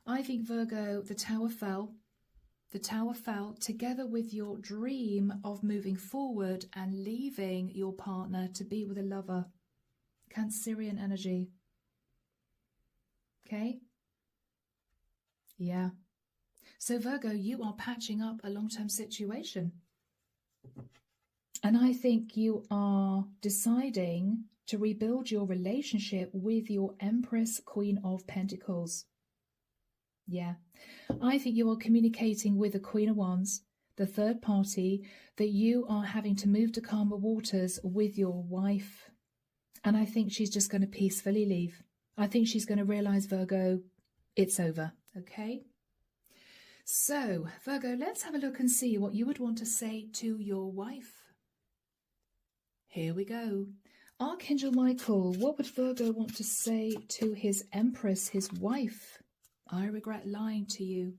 I think, Virgo, the Tower fell. The Tower fell together with your dream of moving forward and leaving your partner to be with a lover. Cancerian energy. Okay? Yeah. So, Virgo, you are patching up a long-term situation. And I think you are deciding to rebuild your relationship with your Empress, Queen of Pentacles. Yeah. I think you are communicating with the Queen of Wands, the third party, that you are having to move to calmer waters with your wife. And I think she's just going to peacefully leave. I think she's going to realize, Virgo, it's over. Okay? So, Virgo, let's have a look and see what you would want to say to your wife. Here we go. Archangel Michael, what would Virgo want to say to his Empress, his wife? I regret lying to you.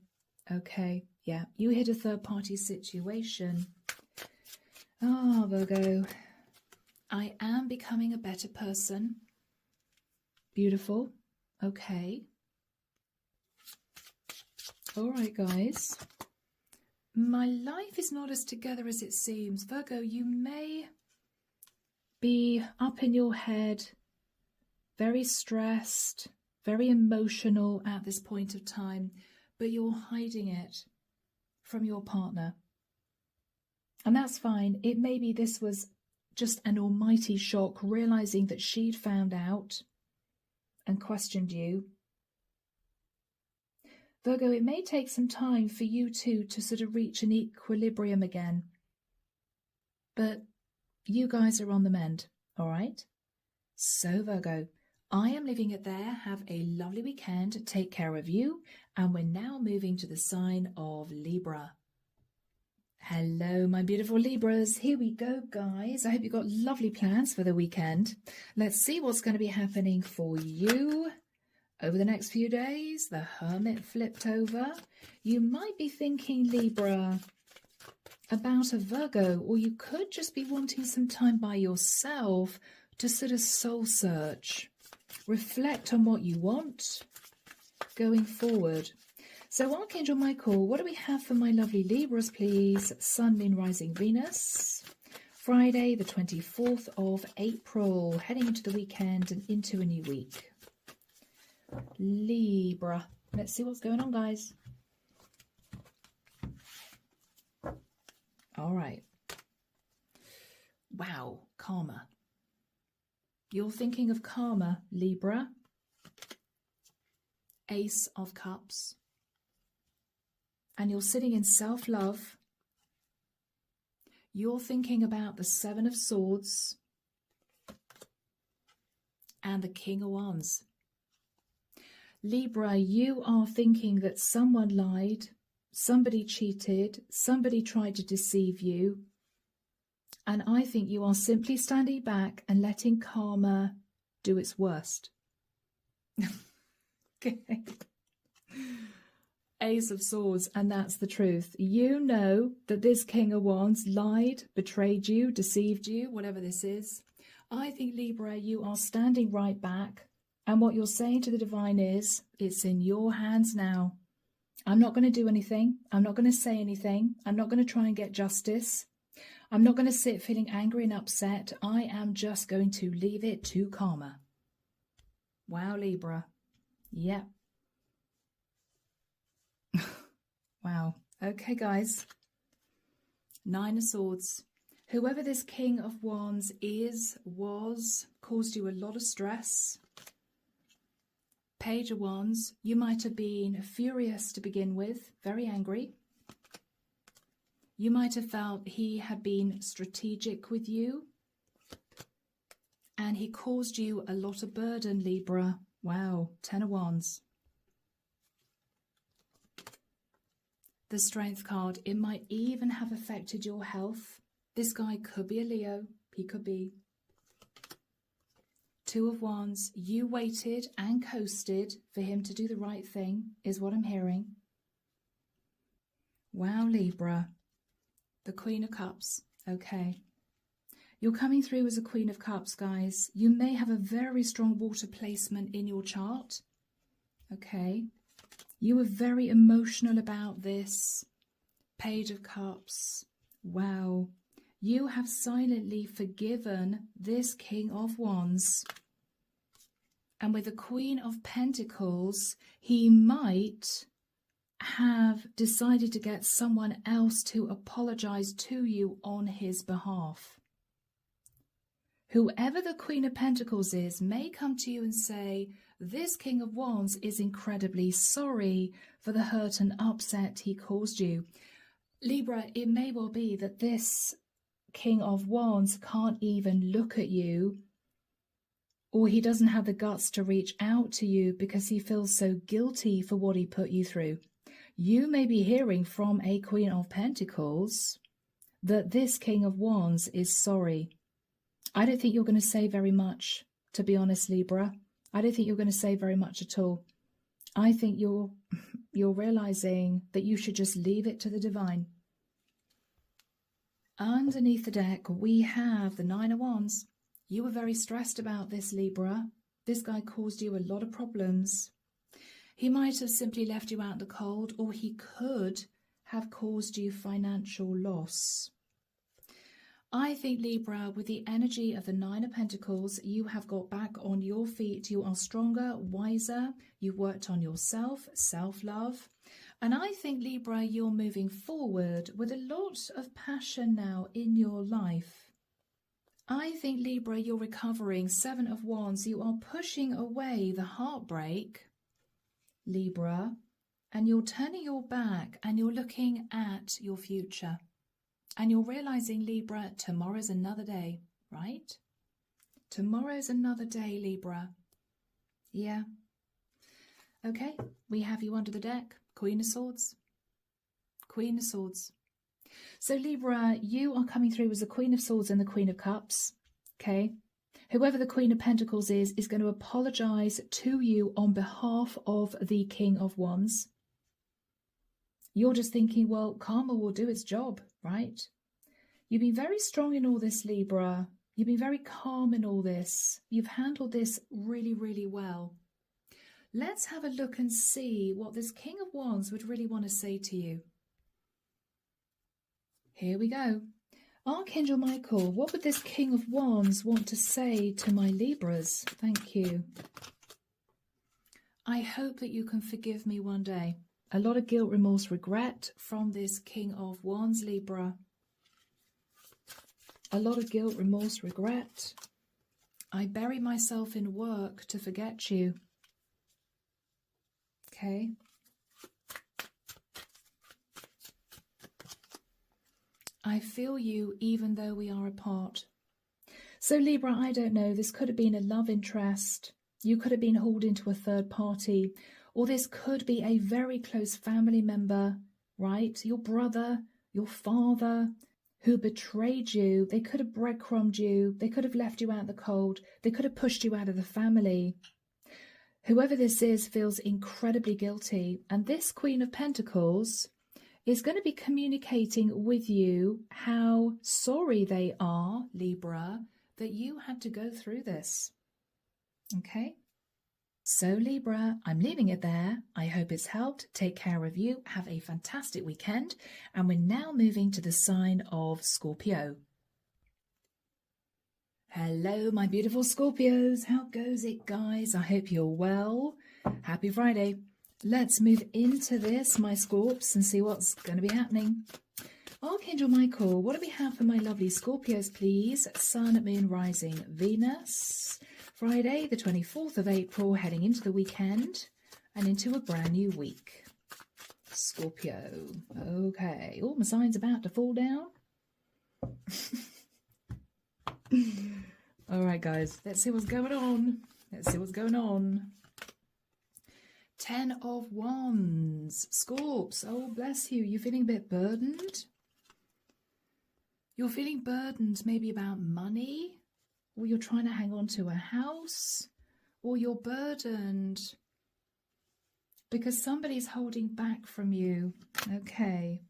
Okay, yeah, you hit a third-party situation. Ah, Virgo, I am becoming a better person. Beautiful. Okay. All right, guys. My life is not as together as it seems. Virgo, you may be up in your head, very stressed, very emotional at this point of time, but you're hiding it from your partner. And that's fine. It may be this was just an almighty shock, realizing that she'd found out and questioned you. Virgo, it may take some time for you two to sort of reach an equilibrium again. But you guys are on the mend, all right? So, Virgo, I am leaving it there. Have a lovely weekend. Take care of you. And we're now moving to the sign of Libra. Hello, my beautiful Libras. Here we go, guys. I hope you've got lovely plans for the weekend. Let's see what's going to be happening for you over the next few days. The Hermit flipped over. You might be thinking, Libra, about a Virgo, or you could just be wanting some time by yourself to sort of soul search. Reflect on what you want going forward. So, Archangel Michael, what do we have for my lovely Libras, please? Sun, Moon, Rising, Venus. Friday, the 24th of April, heading into the weekend and into a new week. Libra. Let's see what's going on, guys. All right. Wow, karma. You're thinking of karma, Libra. Ace of Cups. And you're sitting in self-love. You're thinking about the Seven of Swords and the King of Wands. Libra, you are thinking that someone lied, somebody cheated, somebody tried to deceive you. And I think you are simply standing back and letting karma do its worst. Okay. Ace of Swords, and that's the truth. You know that this King of Wands lied, betrayed you, deceived you, whatever this is. I think, Libra, you are standing right back, and what you're saying to the divine is, it's in your hands now. I'm not going to do anything. I'm not going to say anything. I'm not going to try and get justice. I'm not going to sit feeling angry and upset. I am just going to leave it to karma. Wow, Libra. Yep. Wow. Okay, guys. Nine of Swords. Whoever this King of Wands is, was, caused you a lot of stress. Page of Wands. You might have been furious to begin with, very angry. You might have felt he had been strategic with you. And he caused you a lot of burden, Libra. Wow. Ten of Wands. The Strength card, it might even have affected your health. This guy could be a Leo. He could be. Two of Wands, you waited and coasted for him to do the right thing, is what I'm hearing. Wow, Libra. The Queen of Cups. Okay. You're coming through as a Queen of Cups, guys. You may have a very strong water placement in your chart. Okay. You were very emotional about this. Page of Cups. Wow. You have silently forgiven this King of Wands. And with the Queen of Pentacles, he might have decided to get someone else to apologize to you on his behalf. Whoever the Queen of Pentacles is may come to you and say, this King of Wands is incredibly sorry for the hurt and upset he caused you. Libra, it may well be that this King of Wands can't even look at you, or he doesn't have the guts to reach out to you because he feels so guilty for what he put you through. You may be hearing from a Queen of Pentacles that this King of Wands is sorry. I don't think you're going to say very much, to be honest, Libra. I don't think you're going to say very much at all. I think you're realizing that you should just leave it to the divine. Underneath the deck, we have the Nine of Wands. You were very stressed about this, Libra. This guy caused you a lot of problems. He might have simply left you out in the cold, or he could have caused you financial loss. I think, Libra, with the energy of the Nine of Pentacles, you have got back on your feet. You are stronger, wiser. You've worked on yourself, self-love. And I think, Libra, you're moving forward with a lot of passion now in your life. I think, Libra, you're recovering. Seven of Wands. You are pushing away the heartbreak, Libra, and you're turning your back and you're looking at your future. And you're realizing, Libra, tomorrow's another day, right? Tomorrow's another day, Libra. Yeah. Okay, we have you under the deck. Queen of Swords. Queen of Swords. So, Libra, you are coming through as the Queen of Swords and the Queen of Cups. Okay. Whoever the Queen of Pentacles is going to apologize to you on behalf of the King of Wands. You're just thinking, well, karma will do its job, right? You've been very strong in all this, Libra. You've been very calm in all this. You've handled this really, really well. Let's have a look and see what this King of Wands would really want to say to you. Here we go. Archangel Michael, what would this King of Wands want to say to my Libras? Thank you. I hope that you can forgive me one day. A lot of guilt, remorse, regret from this King of Wands, Libra. A lot of guilt, remorse, regret. I bury myself in work to forget you. Okay. I feel you even though we are apart. So, Libra, I don't know. This could have been a love interest. You could have been hauled into a third party. Or this could be a very close family member, right? Your brother, your father, who betrayed you. They could have breadcrumbed you. They could have left you out in the cold. They could have pushed you out of the family. Whoever this is feels incredibly guilty. And this Queen of Pentacles is going to be communicating with you how sorry they are, Libra, that you had to go through this. Okay? So Libra, I'm leaving it there. I hope it's helped. Take care of you. Have a fantastic weekend. And we're now moving to the sign of Scorpio. Hello, my beautiful Scorpios. How goes it, guys? I hope you're well. Happy Friday. Let's move into this, my Scorps, and see what's going to be happening. Archangel Michael, what do we have for my lovely Scorpios, please? Sun, Moon, Rising, Venus. Friday, the 24th of April, heading into the weekend and into a brand new week. Scorpio. Okay. Oh, my sign's about to fall down. All right, guys. Let's see what's going on. Let's see what's going on. 10 of Wands. Scorps. Oh, bless you. You're feeling a bit burdened? You're feeling burdened maybe about money? Or you're trying to hang on to a house? Or you're burdened because somebody's holding back from you. Okay.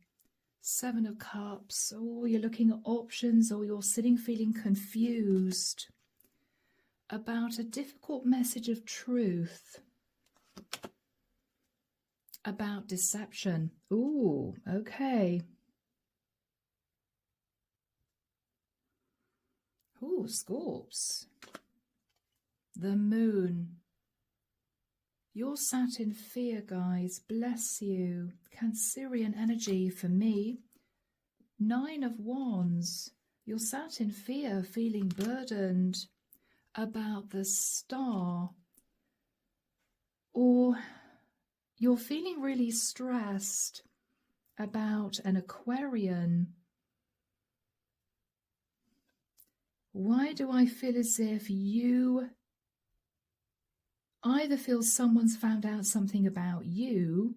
7 of Cups. Oh, you're looking at options, or you're sitting feeling confused about a difficult message of truth. About deception. Ooh, okay. Ooh, Scorps. The Moon. You're sat in fear, guys. Bless you. Cancerian energy for me. 9 of Wands. You're sat in fear, feeling burdened about the Star. Or you're feeling really stressed about an Aquarian. Why do I feel as if you either feel someone's found out something about you,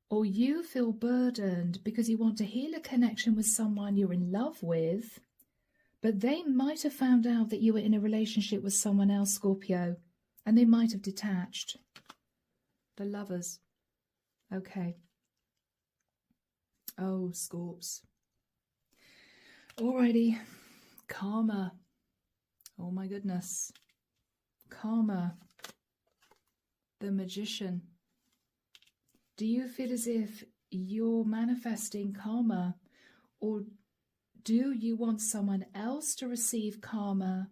or you feel burdened because you want to heal a connection with someone you're in love with, but they might have found out that you were in a relationship with someone else, Scorpio, and they might have detached. The Lovers. Okay. Oh, Scorps. Alrighty. Karma. Oh my goodness. Karma. The Magician. Do you feel as if you're manifesting karma, or do you want someone else to receive karma,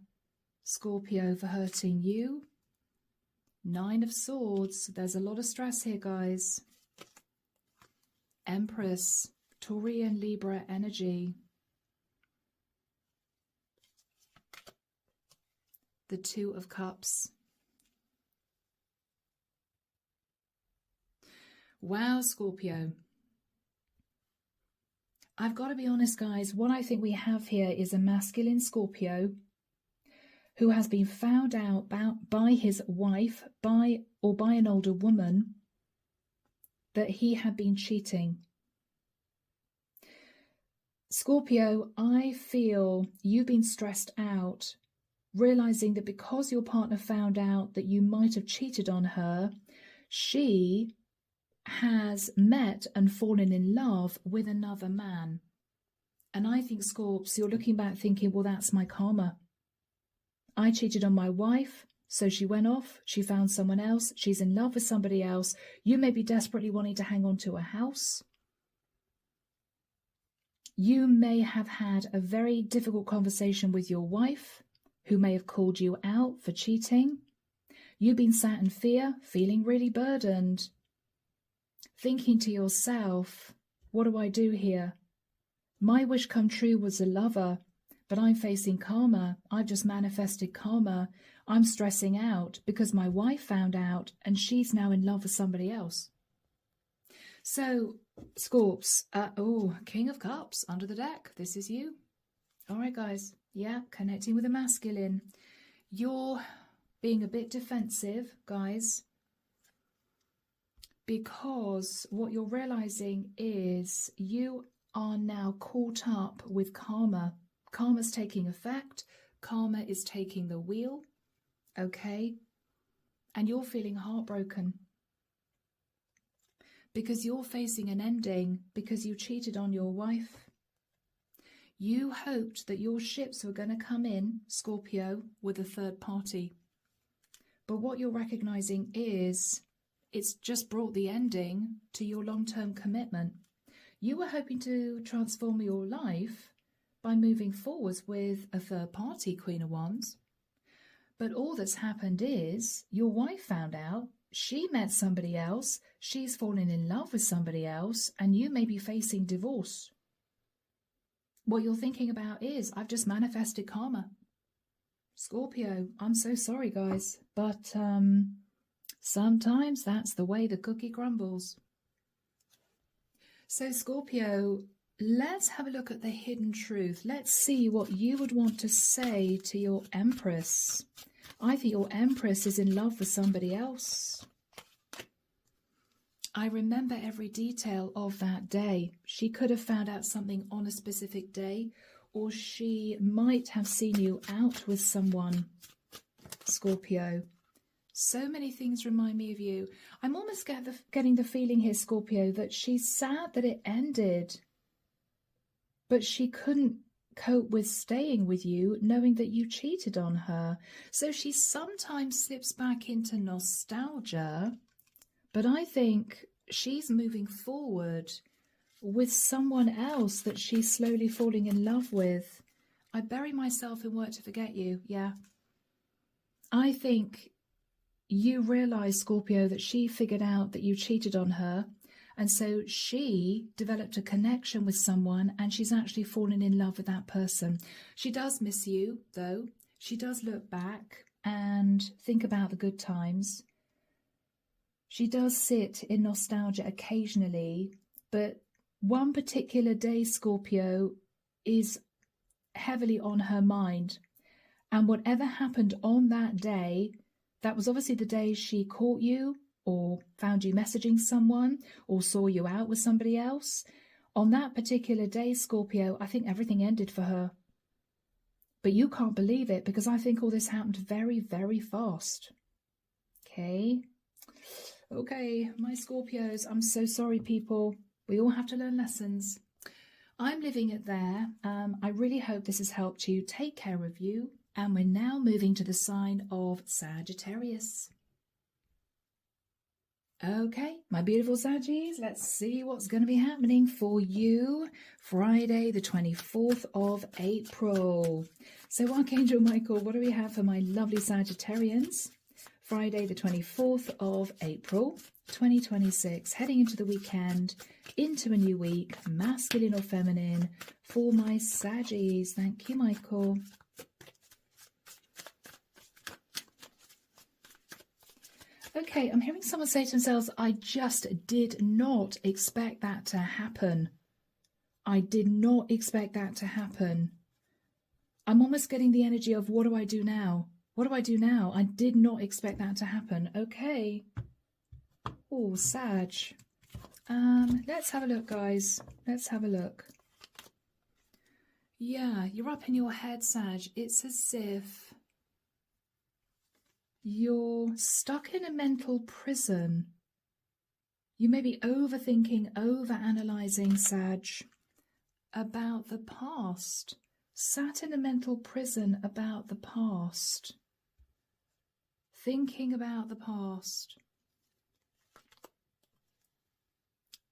Scorpio, for hurting you? 9 of Swords. There's a lot of stress here, guys. Empress. Taurian Libra energy. The 2 of Cups. Wow, Scorpio. I've got to be honest, guys. What I think we have here is a masculine Scorpio who has been found out by his wife, by an older woman, that he had been cheating. Scorpio, I feel you've been stressed out, realizing that because your partner found out that you might have cheated on her, she has met and fallen in love with another man. And I think, Scorps, you're looking back thinking, well, that's my karma. I cheated on my wife, so she went off, she found someone else, she's in love with somebody else. You may be desperately wanting to hang on to a house. You may have had a very difficult conversation with your wife, who may have called you out for cheating. You've been sat in fear, feeling really burdened, thinking to yourself, what do I do here? My wish come true was a lover, but I'm facing karma. I've just manifested karma. I'm stressing out because my wife found out and she's now in love with somebody else. So, Scorps, oh, King of Cups under the deck. This is you. All right, guys. Yeah, connecting with a masculine. You're being a bit defensive, guys, because what you're realizing is you are now caught up with karma. Karma's taking effect. Karma is taking the wheel. Okay? and you're feeling heartbroken because you're facing an ending because you cheated on your wife. You hoped that your ships were going to come in, Scorpio, with a third party. But what you're recognizing is it's just brought the ending to your long-term commitment. You were hoping to transform your life by moving forwards with a third party, Queen of Wands. But all that's happened is your wife found out, she met somebody else, she's fallen in love with somebody else, and you may be facing divorce. What you're thinking about is, I've just manifested karma. Scorpio, I'm so sorry, guys, but sometimes that's the way the cookie crumbles. So, Scorpio, let's have a look at the hidden truth. Let's see what you would want to say to your Empress. I think your Empress is in love with somebody else. I remember every detail of that day. She could have found out something on a specific day, or she might have seen you out with someone, Scorpio. So many things remind me of you. I'm almost getting the feeling here, Scorpio, that she's sad that it ended, but she couldn't cope with staying with you, knowing that you cheated on her. So she sometimes slips back into nostalgia, but I think she's moving forward with someone else that she's slowly falling in love with. I bury myself in work to forget you, yeah. I think you realize, Scorpio, that she figured out that you cheated on her, and so she developed a connection with someone, and she's actually fallen in love with that person. She does miss you, though. She does look back and think about the good times. She does sit in nostalgia occasionally, but one particular day, Scorpio, is heavily on her mind. And whatever happened on that day, that was obviously the day she caught you or found you messaging someone or saw you out with somebody else. On that particular day, Scorpio, I think everything ended for her. But you can't believe it because I think all this happened very, very fast. Okay, my Scorpios, I'm so sorry, people. We all have to learn lessons. I'm leaving it there. I really hope this has helped you. Take care of you. And we're now moving to the sign of Sagittarius. Okay, my beautiful Saggies, let's see what's going to be happening for you Friday, the 24th of April. So, Archangel Michael, what do we have for my lovely Sagittarians? Friday, the 24th of April, 2026, heading into the weekend, into a new week, masculine or feminine, for my Saggies. Thank you, Michael. Okay, I'm hearing someone say to themselves, I just did not expect that to happen. I did not expect that to happen. I'm almost getting the energy of, what do I do now? What do I do now? I did not expect that to happen. Okay. Oh, Sag. Let's have a look, guys. Let's have a look. Yeah, you're up in your head, Sag. It's as if you're stuck in a mental prison. You may be overthinking, overanalyzing, Sag, about the past. Sat in a mental prison about the past. Thinking about the past.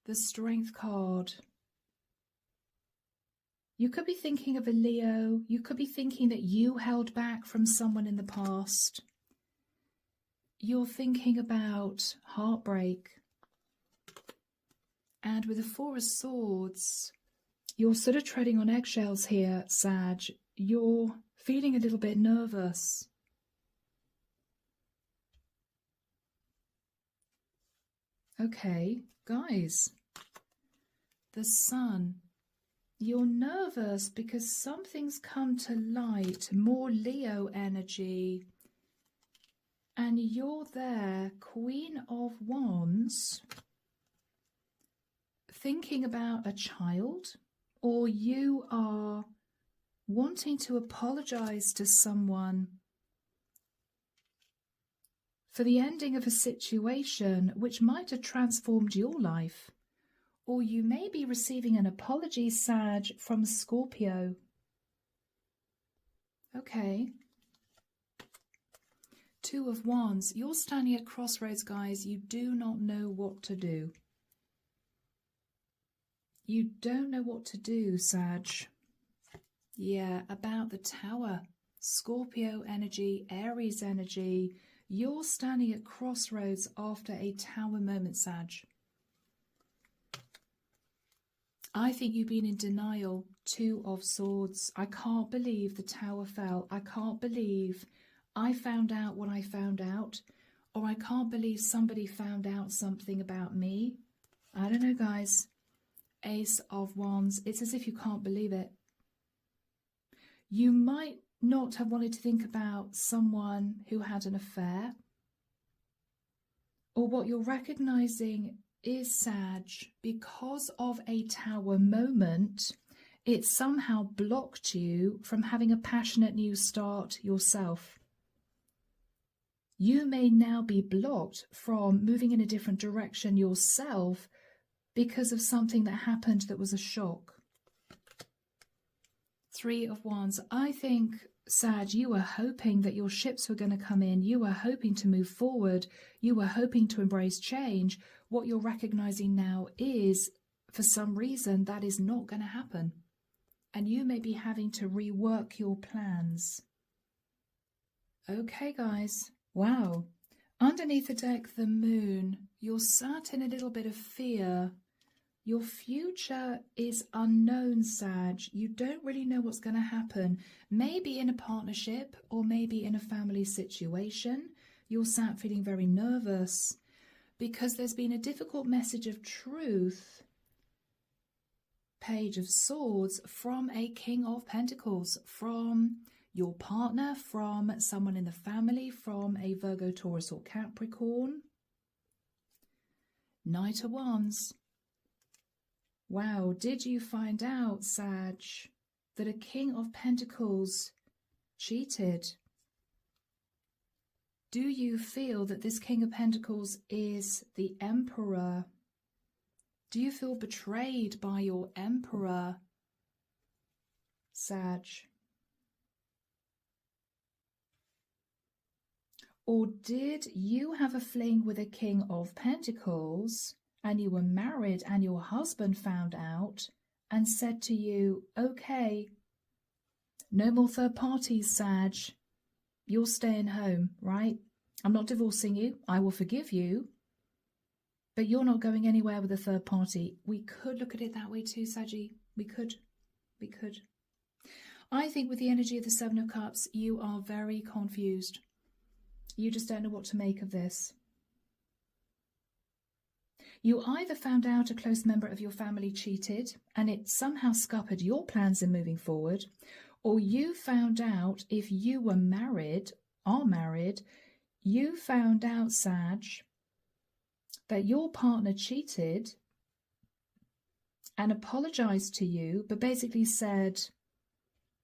The Strength card. You could be thinking of a Leo. You could be thinking that you held back from someone in the past. You're thinking about heartbreak. And with the Four of Swords, you're sort of treading on eggshells here, Sag. You're feeling a little bit nervous. Okay, guys. The Sun. You're nervous because something's come to light, more Leo energy. And you're there, Queen of Wands, thinking about a child, or you are wanting to apologize to someone for the ending of a situation which might have transformed your life. Or you may be receiving an apology, Sag, from Scorpio. Okay. Two of Wands. You're standing at crossroads, guys. You do not know what to do. You don't know what to do, Sag. Yeah, about the Tower. Scorpio energy, Aries energy. You're standing at crossroads after a Tower moment, Sag. I think you've been in denial. Two of Swords. I can't believe the Tower fell. I can't believe I found out what I found out. Or I can't believe somebody found out something about me. I don't know, guys. Ace of Wands. It's as if you can't believe it. You might not have wanted to think about someone who had an affair. Or what you're recognizing is, Sag, because of a Tower moment, it somehow blocked you from having a passionate new start yourself. You may now be blocked from moving in a different direction yourself because of something that happened that was a shock. Three of Wands. I think, Sag, you were hoping that your ships were going to come in. You were hoping to move forward. You were hoping to embrace change. What you're recognizing now is, for some reason, that is not going to happen. And you may be having to rework your plans. Okay, guys. Wow. Underneath the deck, the Moon. You're sat in a little bit of fear. Your future is unknown, Sag. You don't really know what's going to happen. Maybe in a partnership or maybe in a family situation. You're sat feeling very nervous because there's been a difficult message of truth. Page of Swords from a King of Pentacles, from your partner, from someone in the family, from a Virgo, Taurus or Capricorn. Knight of Wands. Wow, did you find out, Sag, that a King of Pentacles cheated? Do you feel that this King of Pentacles is the Emperor? Do you feel betrayed by your Emperor, Sag? Or did you have a fling with a King of Pentacles and you were married and your husband found out and said to you, okay, no more third parties, Sag. You're staying home, right? I'm not divorcing you. I will forgive you. But you're not going anywhere with a third party. We could look at it that way too, Saggy. We could. I think with the energy of the Seven of Cups, you are very confused. You just don't know what to make of this. You either found out a close member of your family cheated and it somehow scuppered your plans in moving forward, or you found out, if you were married, are married, you found out, Sag, that your partner cheated and apologized to you, but basically said,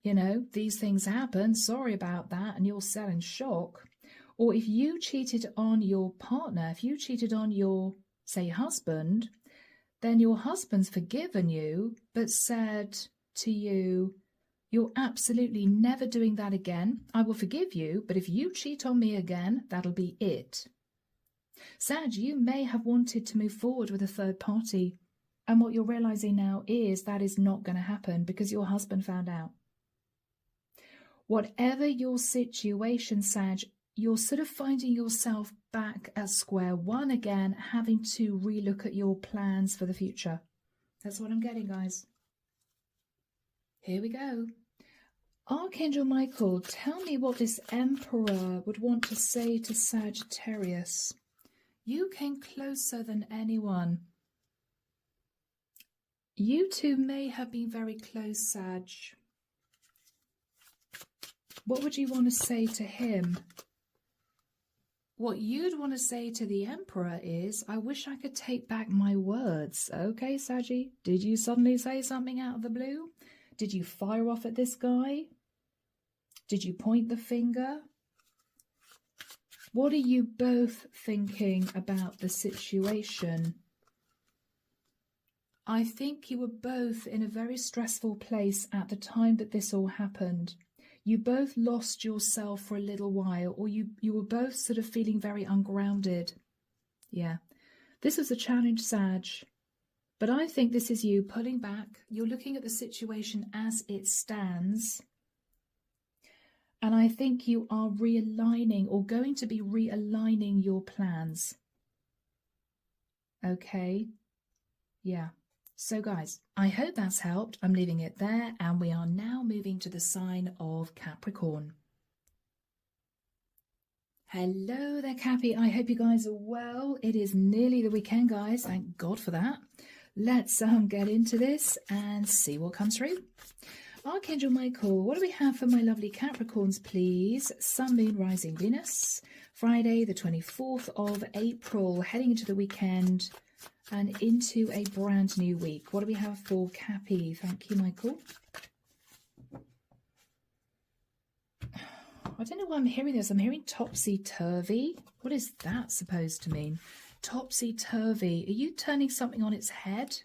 you know, these things happen, sorry about that, and you're still in shock. Or if you cheated on your partner, if you cheated on your, say, husband, then your husband's forgiven you, but said to you, you're absolutely never doing that again. I will forgive you, but if you cheat on me again, that'll be it. Sag, you may have wanted to move forward with a third party, and what you're realizing now is that is not going to happen because your husband found out. Whatever your situation, Sag, you're sort of finding yourself back at square one again, having to relook at your plans for the future. That's what I'm getting, guys. Here we go. Archangel Michael, tell me what this Emperor would want to say to Sagittarius. You came closer than anyone. You two may have been very close, Sag. What would you want to say to him? What you'd want to say to the Emperor is, I wish I could take back my words. Okay, Saggy, did you suddenly say something out of the blue? Did you fire off at this guy? Did you point the finger? What are you both thinking about the situation? I think you were both in a very stressful place at the time that this all happened. You both lost yourself for a little while, or you were both sort of feeling very ungrounded. Yeah, this was a challenge, Sag. But I think this is you pulling back. You're looking at the situation as it stands. And I think you are realigning or going to be realigning your plans. Okay. Yeah. So guys, I hope that's helped. I'm leaving it there, and we are now moving to the sign of Capricorn. Hello there, Cappy. I hope you guys are well. It is nearly the weekend, guys. Thank God for that. Let's get into this and see what comes through. Archangel Michael, what do we have for my lovely Capricorns, please? Sun, Moon, Rising, Venus. Friday, the 24th of April, heading into the weekend and into a brand new week. What do we have for Cappy? Thank you, Michael. I don't know why I'm hearing this. I'm hearing topsy-turvy. What is that supposed to mean? Topsy-turvy. Are you turning something on its head?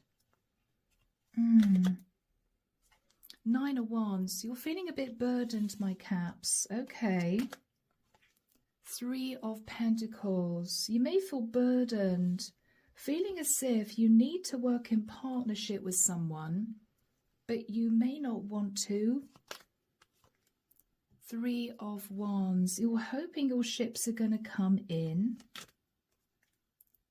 9 of Wands. You're feeling a bit burdened, my Caps. Okay. 3 of Pentacles. You may feel burdened, feeling as if you need to work in partnership with someone, but you may not want to. 3 of Wands. You're hoping your ships are going to come in,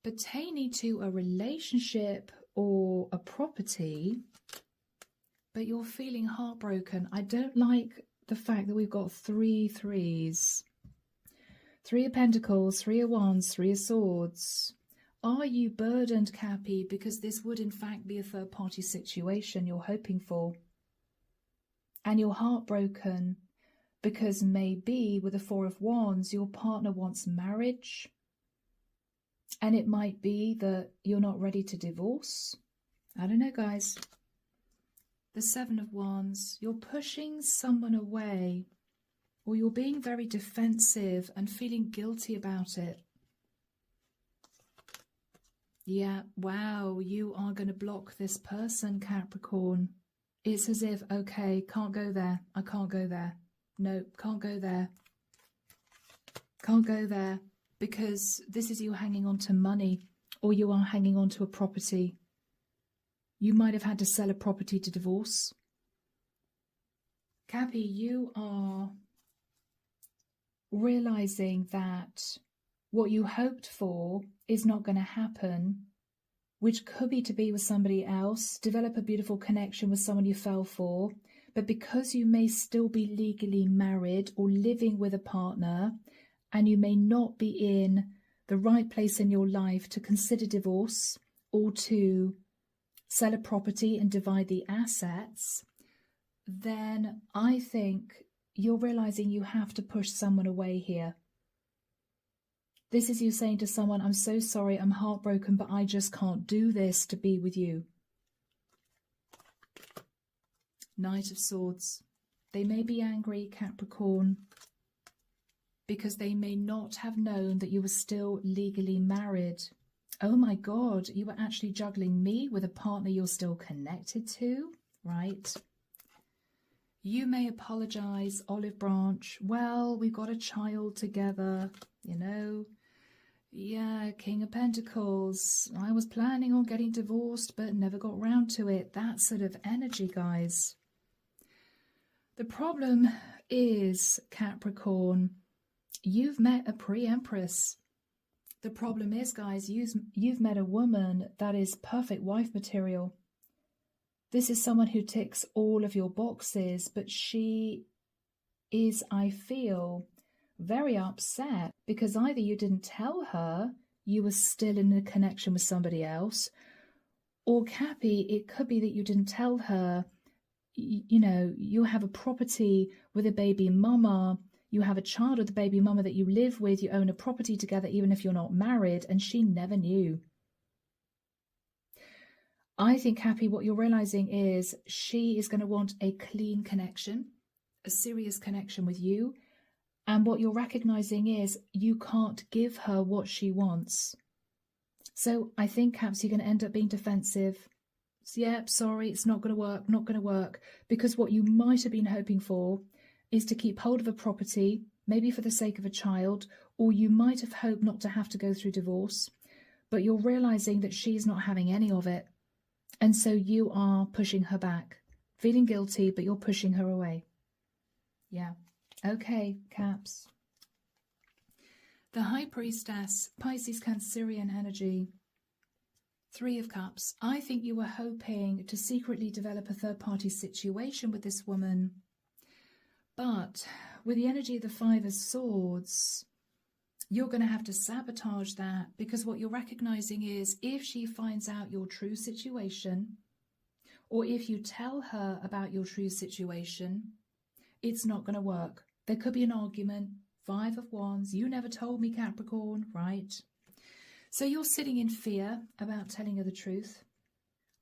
pertaining to a relationship or a property, but you're feeling heartbroken. I don't like the fact that we've got 3 threes. 3 of Pentacles, 3 of Wands, 3 of Swords. Are you burdened, Cappy, because this would in fact be a third-party situation you're hoping for? And you're heartbroken because maybe with the 4 of Wands, your partner wants marriage. And it might be that you're not ready to divorce. I don't know, guys. The 7 of Wands, you're pushing someone away, or you're being very defensive and feeling guilty about it. Yeah, wow, you are going to block this person, Capricorn. It's as if, okay, can't go there. I can't go there. No, can't go there. Can't go there. Because this is you hanging on to money, or you are hanging on to a property. You might have had to sell a property to divorce. Cappy, you are realizing that what you hoped for is not going to happen, which could be to be with somebody else, develop a beautiful connection with someone you fell for, but because you may still be legally married or living with a partner, and you may not be in the right place in your life to consider divorce or to sell a property and divide the assets, then I think you're realizing you have to push someone away here. This is you saying to someone, I'm so sorry, I'm heartbroken, but I just can't do this to be with you. Knight of Swords. They may be angry, Capricorn, because they may not have known that you were still legally married. Oh my God, you were actually juggling me with a partner you're still connected to, right? You may apologize, Olive Branch. Well, we've got a child together, you know. Yeah, King of Pentacles. I was planning on getting divorced, but never got round to it. That sort of energy, guys. The problem is, Capricorn, you've met a pre-empress. The problem is, guys, you've met a woman that is perfect wife material. This is someone who ticks all of your boxes, but she is, I feel, very upset because either you didn't tell her you were still in a connection with somebody else, or Cappy, it could be that you didn't tell her, you know, you have a property with a baby mama, you have a child with a baby mama that you live with, you own a property together even if you're not married, and she never knew. I think, Cappy, what you're realizing is she is going to want a clean connection, a serious connection with you, And what you're recognizing is you can't give her what she wants. So I think, Caps, you're going to end up being defensive. Yep, sorry, it's not going to work, not going to work. Because what you might have been hoping for is to keep hold of a property, maybe for the sake of a child, or you might have hoped not to have to go through divorce. But you're realizing that she's not having any of it. And so you are pushing her back, feeling guilty, but you're pushing her away. Yeah. Okay, Caps. The High Priestess, Pisces, Cancerian energy. 3 of Cups. I think you were hoping to secretly develop a third-party situation with this woman. But with the energy of the 5 of Swords, you're going to have to sabotage that, because what you're recognizing is if she finds out your true situation, or if you tell her about your true situation, it's not going to work. There could be an argument. 5 of Wands. You never told me, Capricorn, right? So you're sitting in fear about telling her the truth.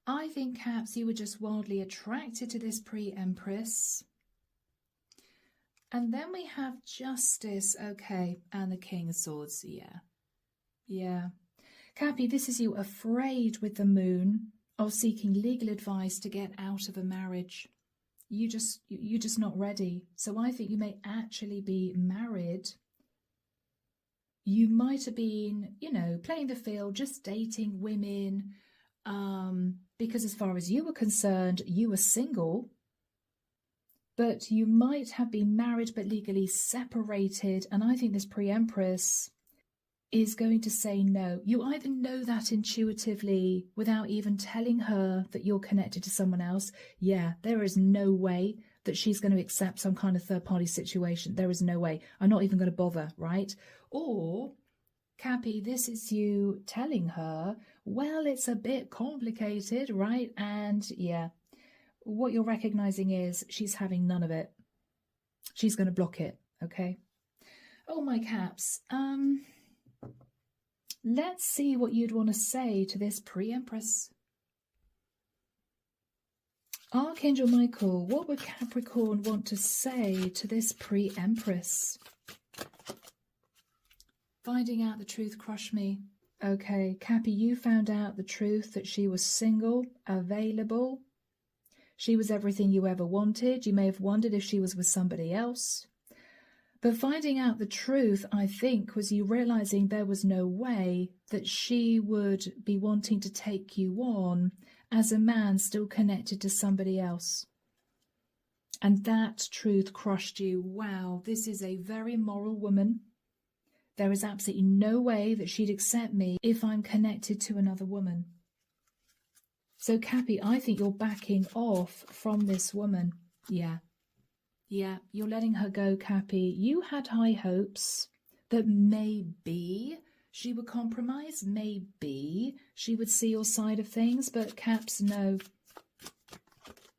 I think, Caps, you were just wildly attracted to this pre-Empress. And then we have Justice, okay, and the King of Swords, yeah. Cappy, this is you afraid with the Moon of seeking legal advice to get out of a marriage. You're just not ready. So I think you may actually be married. You might have been, playing the field, just dating women, because as far as you were concerned, you were single. But you might have been married but legally separated. And I think this pre-Empress is going to say no. You either know that intuitively without even telling her that you're connected to someone else. Yeah, there is no way that she's going to accept some kind of third-party situation. There is no way. I'm not even going to bother, right? Or, Cappy, this is you telling her, well, it's a bit complicated, right? And yeah, what you're recognizing is she's having none of it. She's going to block it, okay? Oh, my Caps. Let's see what you'd want to say to this pre-Empress. Archangel Michael, what would Capricorn want to say to this pre-Empress? Finding out the truth crushed me. Okay, Cappy, you found out the truth that she was single, available. She was everything you ever wanted. You may have wondered if she was with somebody else. But finding out the truth, I think, was you realizing there was no way that she would be wanting to take you on as a man still connected to somebody else. And that truth crushed you. Wow, this is a very moral woman. There is absolutely no way that she'd accept me if I'm connected to another woman. So, Cappy, I think you're backing off from this woman. Yeah, you're letting her go, Cappy. You had high hopes that maybe she would compromise, maybe she would see your side of things, but Caps, no.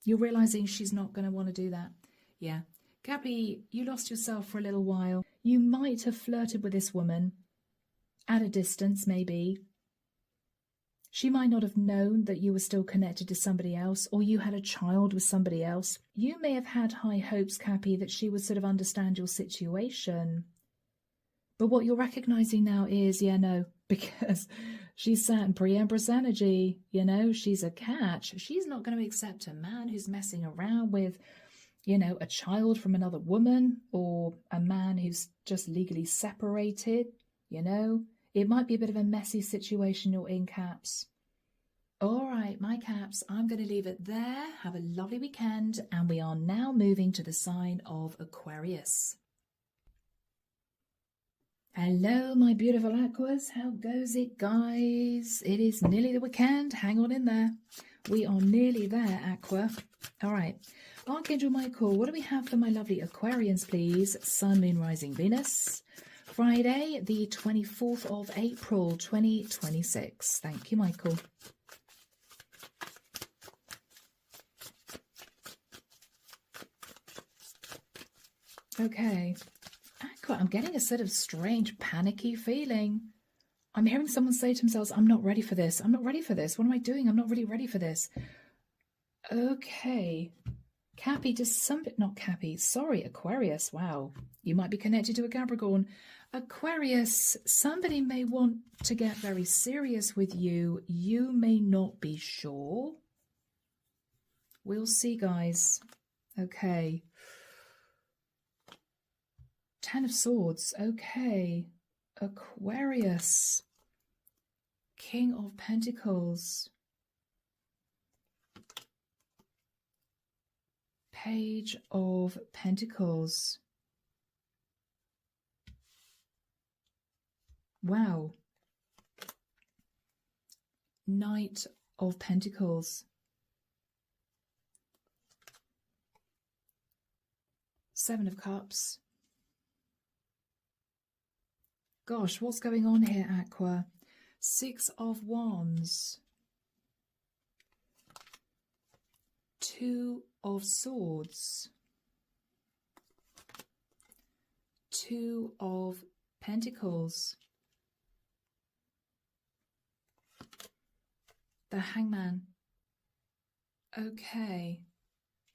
You're realizing she's not going to want to do that. Yeah. Cappy, you lost yourself for a little while. You might have flirted with this woman at a distance, maybe. She might not have known that you were still connected to somebody else, or you had a child with somebody else. You may have had high hopes, Cappy, that she would sort of understand your situation. But what you're recognizing now is, yeah, no, because she's sat in pre-Empress energy, she's a catch. She's not going to accept a man who's messing around with, a child from another woman, or a man who's just legally separated, It might be a bit of a messy situation you're in, Caps. All right, my Caps, I'm going to leave it there. Have a lovely weekend. And we are now moving to the sign of Aquarius. Hello, my beautiful Aquas. How goes it, guys? It is nearly the weekend. Hang on in there. We are nearly there, Aqua. All right. Archangel Michael, what do we have for my lovely Aquarians, please? Sun, Moon, Rising, Venus. Friday, the 24th of April, 2026. Thank you, Michael. Okay. Aqua, I'm getting a sort of strange, panicky feeling. I'm hearing someone say to themselves, I'm not ready for this. I'm not ready for this. What am I doing? I'm not really ready for this. Okay. Cappy, does somebody, not Cappy, sorry, Aquarius, wow. You might be connected to a Capricorn. Aquarius, somebody may want to get very serious with you. You may not be sure. We'll see, guys. Okay. 10 of Swords. Okay. Aquarius. King of Pentacles. Page of Pentacles. Wow. Knight of Pentacles. Seven of Cups. Gosh, what's going on here, Aqua? Six of Wands. Two of Swords. Two of Pentacles. The Hangman. Okay.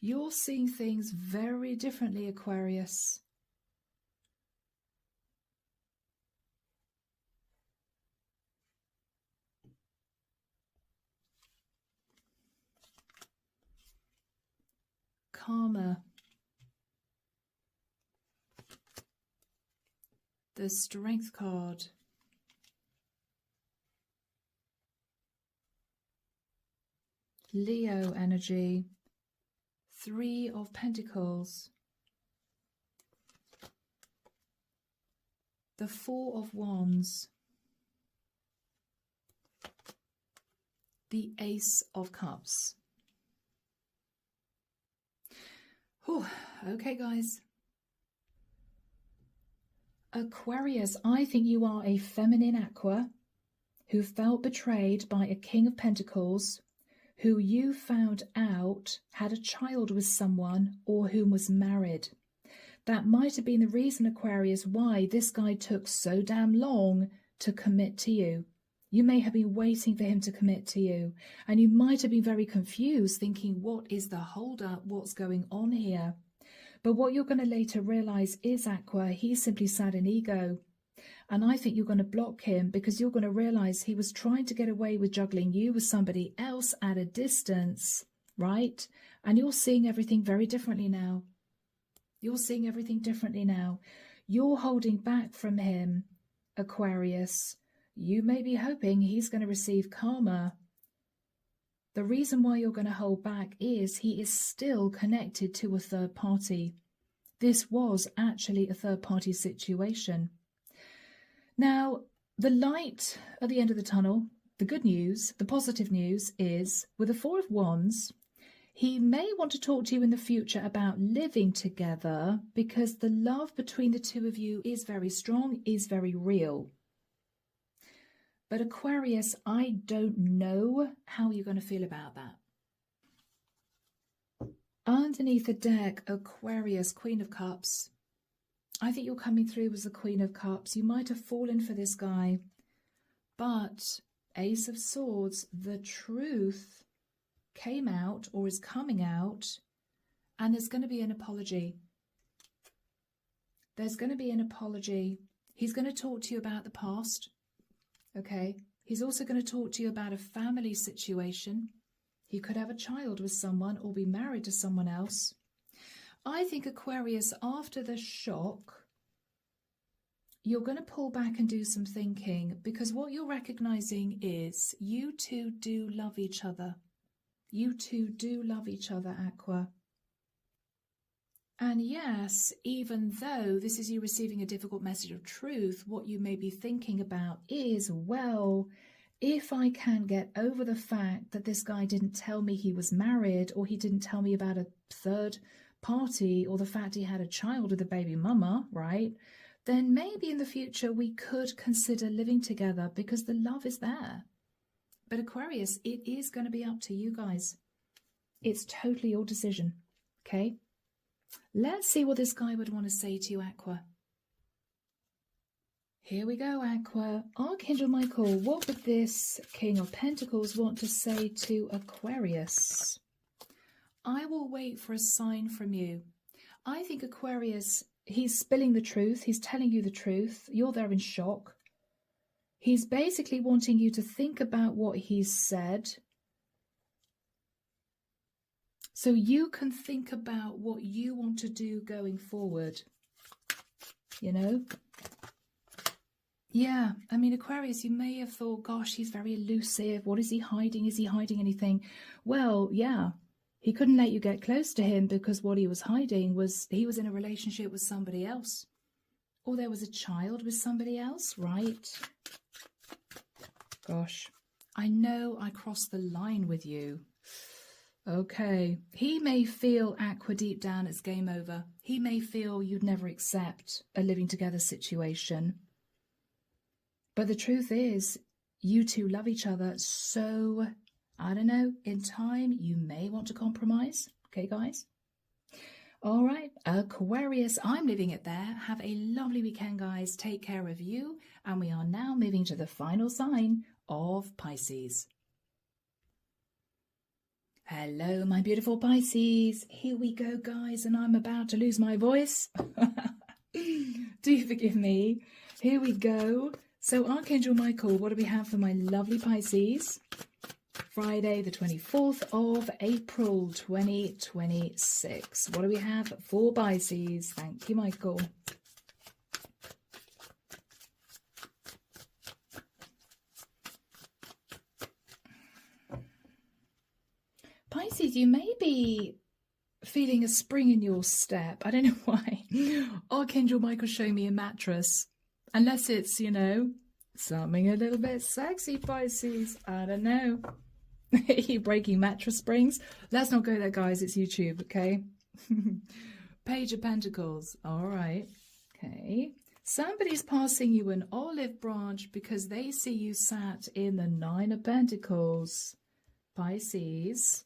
You're seeing things very differently, Aquarius. Karma. The Strength card. Leo energy. Three of Pentacles. The Four of Wands. The Ace of Cups. Whew. Okay, guys. Aquarius, I think you are a feminine Aqua who felt betrayed by a King of Pentacles, who you found out had a child with someone or whom was married. That might have been the reason, Aquarius, why this guy took so damn long to commit to you. You may have been waiting for him to commit to you, and you might have been very confused, thinking, what is the hold-up? What's going on here? But what you're going to later realize is, Aqua, he's simply sad in ego. And I think you're going to block him because you're going to realize he was trying to get away with juggling you with somebody else at a distance, right? And you're seeing everything very differently now. You're seeing everything differently now. You're holding back from him, Aquarius. You may be hoping he's going to receive karma. The reason why you're going to hold back is he is still connected to a third party. This was actually a third party situation. Now, the light at the end of the tunnel, the good news, the positive news is, with the Four of Wands, he may want to talk to you in the future about living together because the love between the two of you is very strong, is very real. But Aquarius, I don't know how you're going to feel about that. Underneath the deck, Aquarius, Queen of Cups. I think you're coming through as the Queen of Cups. You might have fallen for this guy, but Ace of Swords, the truth came out or is coming out, and there's going to be an apology. There's going to be an apology. He's going to talk to you about the past, okay? He's also going to talk to you about a family situation. He could have a child with someone or be married to someone else. I think, Aquarius, after the shock, you're going to pull back and do some thinking, because what you're recognizing is you two do love each other. You two do love each other, Aqua. And yes, even though this is you receiving a difficult message of truth, what you may be thinking about is, well, if I can get over the fact that this guy didn't tell me he was married, or he didn't tell me about a third party, or the fact he had a child with a baby mama, right, then maybe in the future we could consider living together because the love is there. But Aquarius, it is going to be up to you guys. It's totally your decision, okay? Let's see what this guy would want to say to you, Aqua. Here we go, Aqua. Archangel Michael, what would this King of Pentacles want to say to Aquarius? I will wait for a sign from you. I think Aquarius, he's spilling the truth. He's telling you the truth. You're there in shock. He's basically wanting you to think about what he's said, so you can think about what you want to do going forward. You know? Yeah, I mean, Aquarius, you may have thought, gosh, he's very elusive. What is he hiding? Is he hiding anything? Well, yeah, he couldn't let you get close to him because what he was hiding was he was in a relationship with somebody else. Or there was a child with somebody else, right? Gosh, I know I crossed the line with you. Okay, he may feel Aqua deep down it's game over. He may feel you'd never accept a living together situation. But the truth is, you two love each other, so, I don't know, in time, you may want to compromise. Okay, guys? All right, Aquarius, I'm leaving it there. Have a lovely weekend, guys. Take care of you. And we are now moving to the final sign of Pisces. Hello, my beautiful Pisces. Here we go, guys, and I'm about to lose my voice. Do forgive me. Here we go. So, Archangel Michael, what do we have for my lovely Pisces? Friday, the 24th of April, 2026. What do we have for Pisces? Thank you, Michael. Pisces, you may be feeling a spring in your step. I don't know why. Archangel Michael showing me a mattress. Unless it's, you know, something a little bit sexy, Pisces. I don't know. You breaking mattress springs? Let's not go there, guys. It's YouTube, okay? Page of Pentacles. All right. Okay. Somebody's passing you an olive branch because they see you sat in the Nine of Pentacles. Pisces.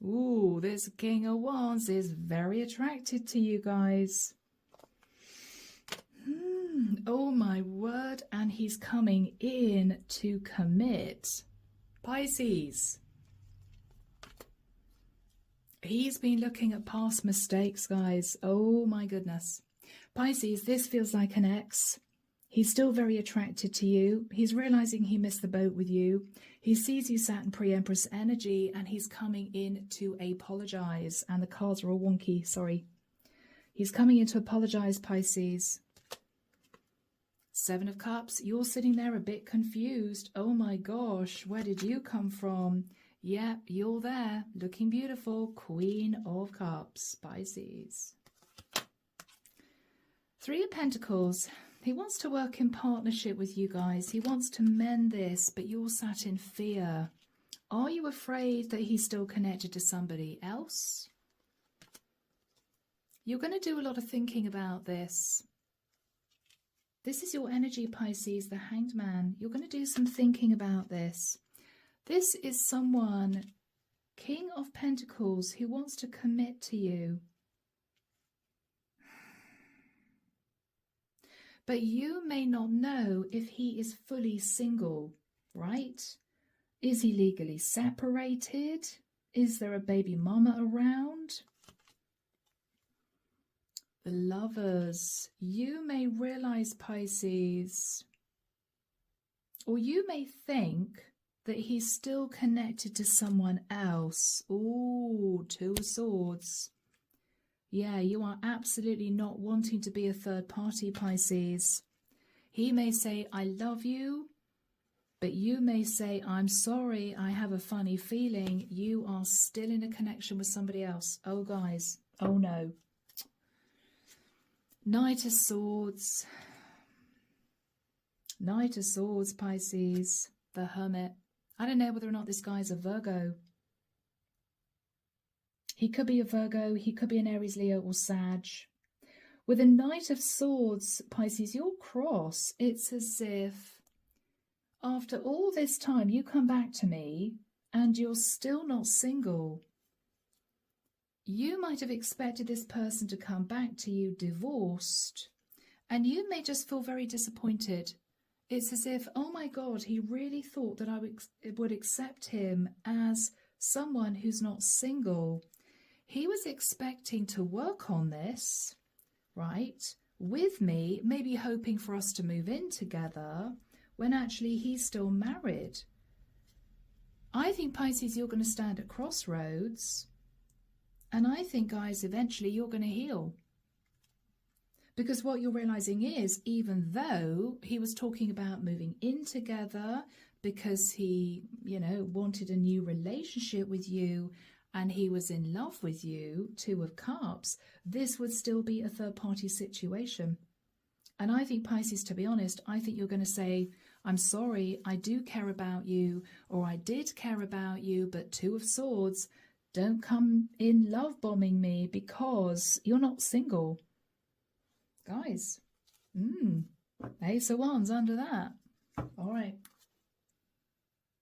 Ooh, this King of Wands is very attracted to you guys. Oh my word, and he's coming in to commit. Pisces. He's been looking at past mistakes, guys. Oh my goodness. Pisces, this feels like an ex. He's still very attracted to you. He's realizing he missed the boat with you. He sees you sat in pre-Empress energy and he's coming in to apologize. And the cards are all wonky, sorry. He's coming in to apologize, Pisces. Seven of Cups, you're sitting there a bit confused. Oh my gosh, where did you come from? Yep, you're there, looking beautiful. Queen of Cups, Pisces. Three of Pentacles, he wants to work in partnership with you guys. He wants to mend this, but you're sat in fear. Are you afraid that he's still connected to somebody else? You're going to do a lot of thinking about this. This is your energy, Pisces, the Hanged Man. You're going to do some thinking about this. This is someone, King of Pentacles, who wants to commit to you. But you may not know if he is fully single, right? Is he legally separated? Is there a baby mama around? The Lovers, you may realize, Pisces, or you may think that he's still connected to someone else. Ooh, Two of Swords. Yeah, you are absolutely not wanting to be a third party, Pisces. He may say, I love you, but you may say, I'm sorry, I have a funny feeling. You are still in a connection with somebody else. Oh, guys, oh no. Knight of Swords. Knight of Swords, Pisces. The Hermit. I don't know whether or not this guy's a Virgo. He could be a Virgo. He could be an Aries, Leo, or Sag. With a Knight of Swords, Pisces, you're cross. It's as if after all this time you come back to me and you're still not single. You might have expected this person to come back to you divorced, and you may just feel very disappointed. It's as if, oh my God, he really thought that I would accept him as someone who's not single. He was expecting to work on this, right, with me, maybe hoping for us to move in together, when actually he's still married. I think, Pisces, you're going to stand at crossroads. And I think, guys, eventually you're going to heal. Because what you're realizing is, even though he was talking about moving in together because he, you know, wanted a new relationship with you and he was in love with you, Two of Cups, this would still be a third-party situation. And I think, Pisces, to be honest, I think you're going to say, I'm sorry, I do care about you, or I did care about you, but Two of Swords, don't come in love bombing me because you're not single. Guys, Ace of Wands under that. All right.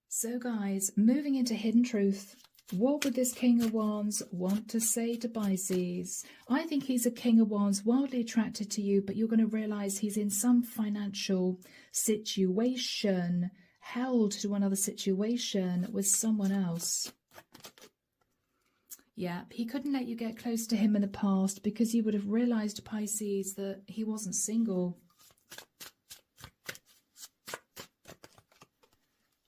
So, guys, moving into Hidden Truth. What would this King of Wands want to say to Pisces? I think he's a King of Wands, wildly attracted to you, but you're going to realize he's in some financial situation, held to another situation with someone else. Yeah, he couldn't let you get close to him in the past because you would have realized, Pisces, that he wasn't single.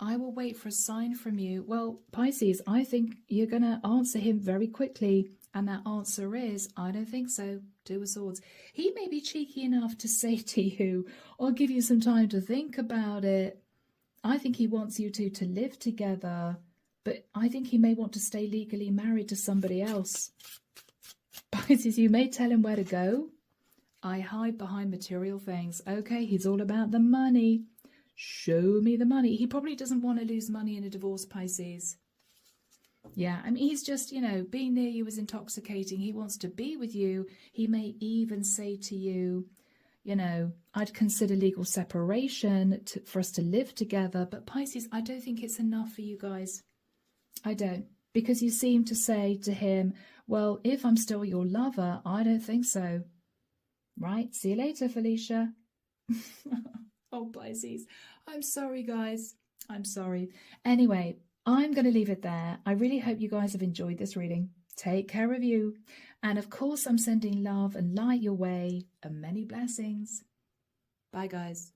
I will wait for a sign from you. Well, Pisces, I think you're going to answer him very quickly. And that answer is, I don't think so. Two of Swords. He may be cheeky enough to say to you, or give you some time to think about it. I think he wants you two to live together. But I think he may want to stay legally married to somebody else. Pisces, you may tell him where to go. I hide behind material things. Okay, he's all about the money. Show me the money. He probably doesn't want to lose money in a divorce, Pisces. Yeah, I mean, he's just, you know, being near you is intoxicating. He wants to be with you. He may even say to you, you know, I'd consider legal separation for us to live together. But Pisces, I don't think it's enough for you guys. I don't. Because you seem to say to him, well, if I'm still your lover, I don't think so. Right? See you later, Felicia. Oh, Pisces. I'm sorry, guys. I'm sorry. Anyway, I'm going to leave it there. I really hope you guys have enjoyed this reading. Take care of you. And of course, I'm sending love and light your way and many blessings. Bye, guys.